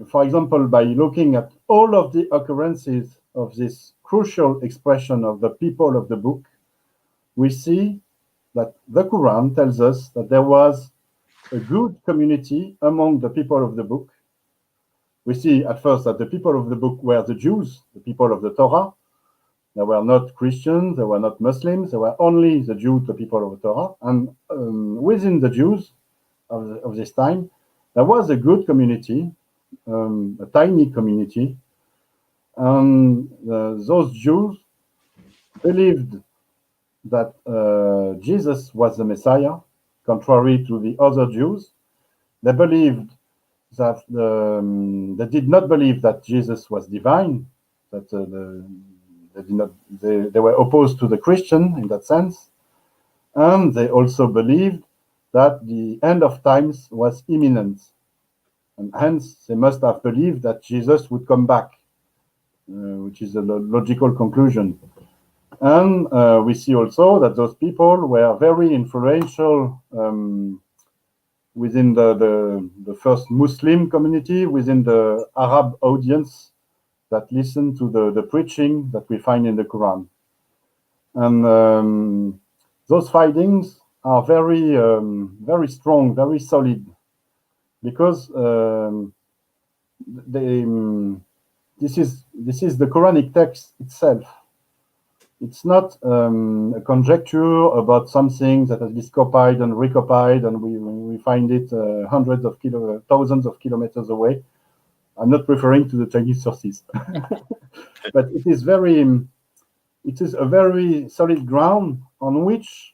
for example, by looking at all of the occurrences of this crucial expression of the people of the book, we see that the Quran tells us that there was a good community among the people of the book. We see at first that the people of the book were the Jews, the people of the Torah. They were not Christians, they were not Muslims, they were only the Jews, the people of the Torah. And within the Jews of this time, there was a good community, a tiny community. And those Jews believed that Jesus was the Messiah, contrary to the other Jews. They believed that they did not believe that Jesus was divine, that they were opposed to the Christian in that sense, and they also believed that the end of times was imminent, and hence they must have believed that Jesus would come back, which is a logical conclusion. And we see also that those people were very influential within the first Muslim community, within the Arab audience that listened to the preaching that we find in the Quran. And those findings are very, very strong, very solid, because this is the Quranic text itself. It's not a conjecture about something that has been copied and recopied, and we find it thousands of kilometers away. I'm not referring to the Chinese sources, but it is a very solid ground on which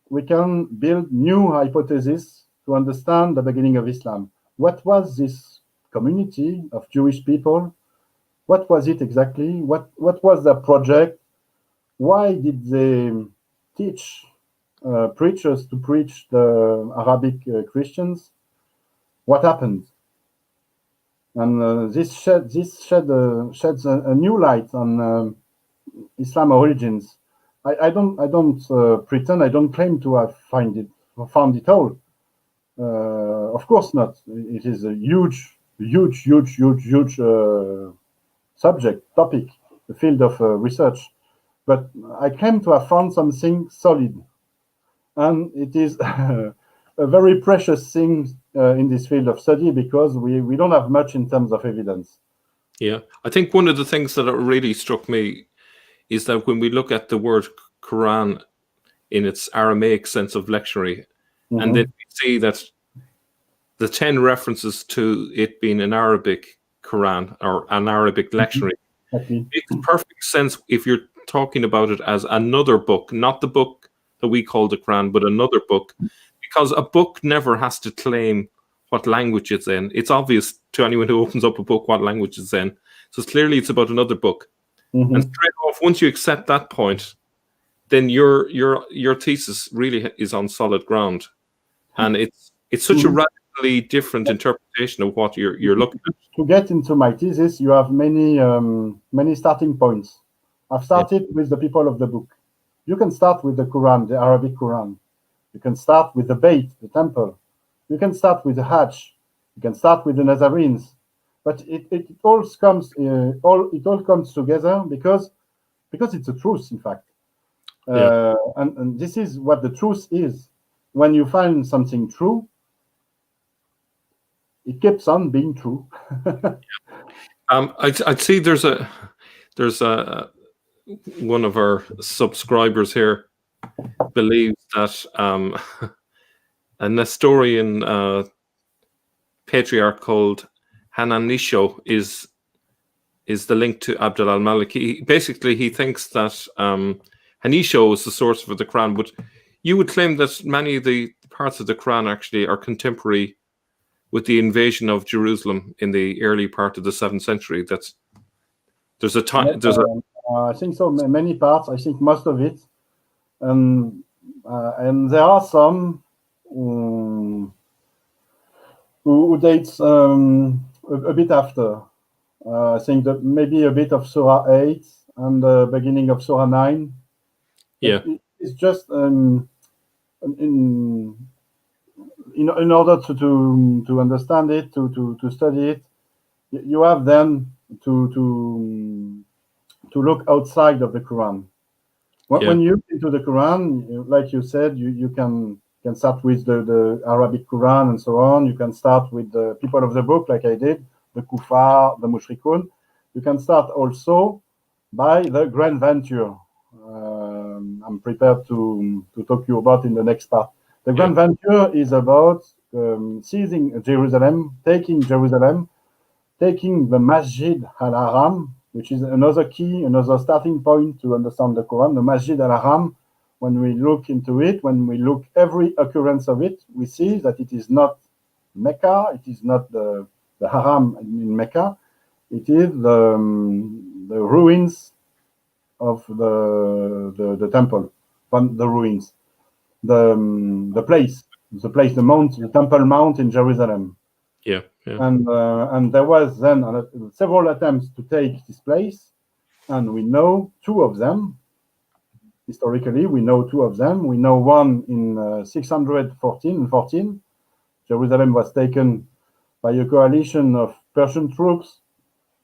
we can build new hypotheses to understand the beginning of Islam. What was this community of Jewish people? What was it exactly? What was their project? Why did they teach preachers to preach the Arabic Christians? What happened? And this sheds a new light on Islam origins. I don't pretend, I don't claim to have found it all. Of course not. It is a huge topic, the field of research. But I claim to have found something solid, and it is a very precious thing in this field of study, because we don't have much in terms of evidence. Yeah, I think one of the things that really struck me is that when we look at the word Quran in its Aramaic sense of lectionary, and then we see that the 10 references to it being an Arabic Quran or an Arabic lectionary, makes perfect sense if you're talking about it as another book, not the book that we call the Quran, but another book, because a book never has to claim what language it's in. It's obvious to anyone who opens up a book what language it's in. So clearly it's about another book. And straight off, once you accept that point, then your thesis really is on solid ground. And it's such a radically different interpretation of what you're looking at. To get into my thesis, you have many starting points. I've started with the people of the book. You can start with the Quran, the Arabic Quran. You can start with the Bayt, the temple. You can start with the Hajj. You can start with the Nazarenes. But it all comes together because it's a truth, in fact. And this is what the truth is. when you find something true, it keeps on being true. I'd see there's one of our subscribers here believes that a Nestorian patriarch called Hananisho is the link to Abd al-Malik. Basically, he thinks that Hanisho is the source for the Quran, but you would claim that many of the parts of the Quran actually are contemporary with the invasion of Jerusalem in the early part of the 7th century. There's a time. I think so. Many parts. I think most of it, and there are some who dates a bit after. I think that maybe a bit of Surah 8 and the beginning of Surah 9. Yeah, it's just in order to understand it, to study it, you have then to look outside of the Quran. When you look into the Quran, like you said, you can start with the Arabic Quran and so on. You can start with the people of the book, like I did, the Kuffar, the Mushrikun. You can start also by the Grand Venture. I'm prepared to talk to you about in the next part. The Grand Venture is about seizing Jerusalem, taking the Masjid al-Haram, which is another key, another starting point to understand the Quran. The Masjid al-Haram, when we look into it, when we look every occurrence of it, we see that it is not Mecca, it is not the Haram in Mecca, it is the ruins of the temple, from the ruins, the place, the mount, the Temple Mount in Jerusalem. Yeah. And there was then several attempts to take this place, and we know two of them. Historically, we know two of them. We know one in 614. Jerusalem was taken by a coalition of Persian troops,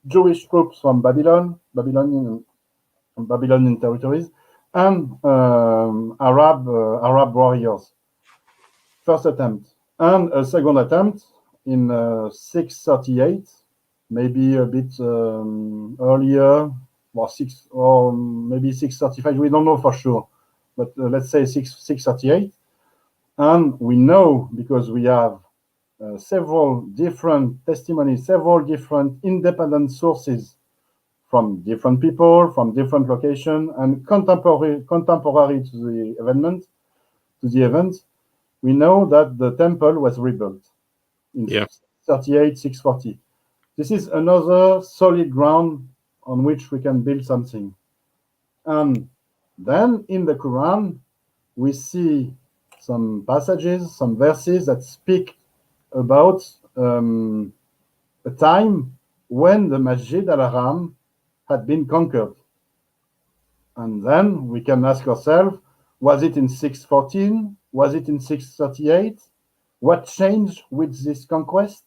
Jewish troops from Babylonian territories, and Arab warriors. First attempt, and a second attempt in 638, maybe a bit earlier, or maybe 635. We don't know for sure, but let's say 638. And we know because we have several different testimonies, several different independent sources from different people, from different locations, and contemporary to the event. We know that the temple was rebuilt in 38, 640. This is another solid ground on which we can build something. And then in the Quran, we see some passages, some verses that speak about a time when the Masjid al-Haram had been conquered. And then we can ask ourselves, was it in 614? Was it in 638? What changed with this conquest?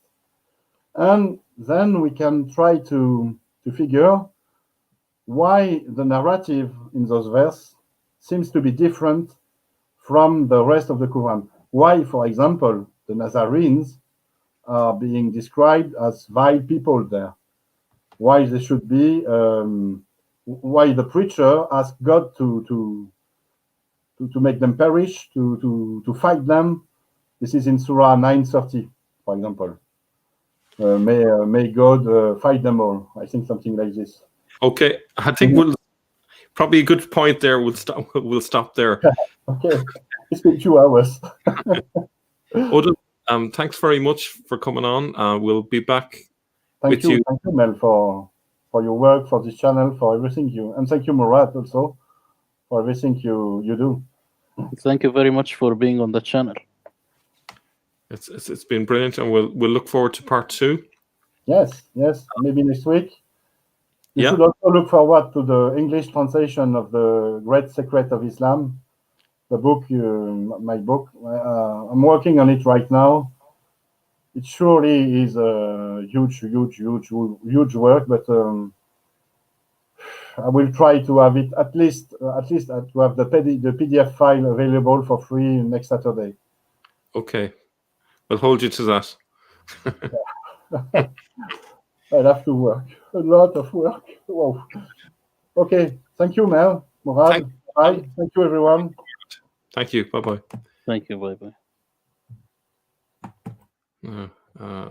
And then we can try to figure why the narrative in those verses seems to be different from the rest of the Quran. Why, for example, the Nazarenes are being described as vile people there. Why they should be, why the preacher asked God to make them perish, to fight them. This is in Surah 930, for example. May God fight them all. I think something like this. Okay, I think we'll probably a good point there. We'll stop there. Okay, it's been 2 hours. Odon, thanks very much for coming on. We'll be back with you. Thank you, Mel, for your work, for this channel, for everything and thank you, Murat, also for everything you do. Thank you very much for being on the channel. It's been brilliant, and we'll look forward to part 2. Yes, maybe next week. You should also look forward to the English translation of The Great Secret of Islam, the book, my book. I'm working on it right now. It surely is a huge work, but I will try to have it at least to have the PDF file available for free next Saturday. Okay, I'll hold you to that. I'll have to work. A lot of work. Wow. Okay. Thank you, Mel. Morad. Bye. Thank you, everyone. Thank you. Bye-bye. Thank you. Bye-bye.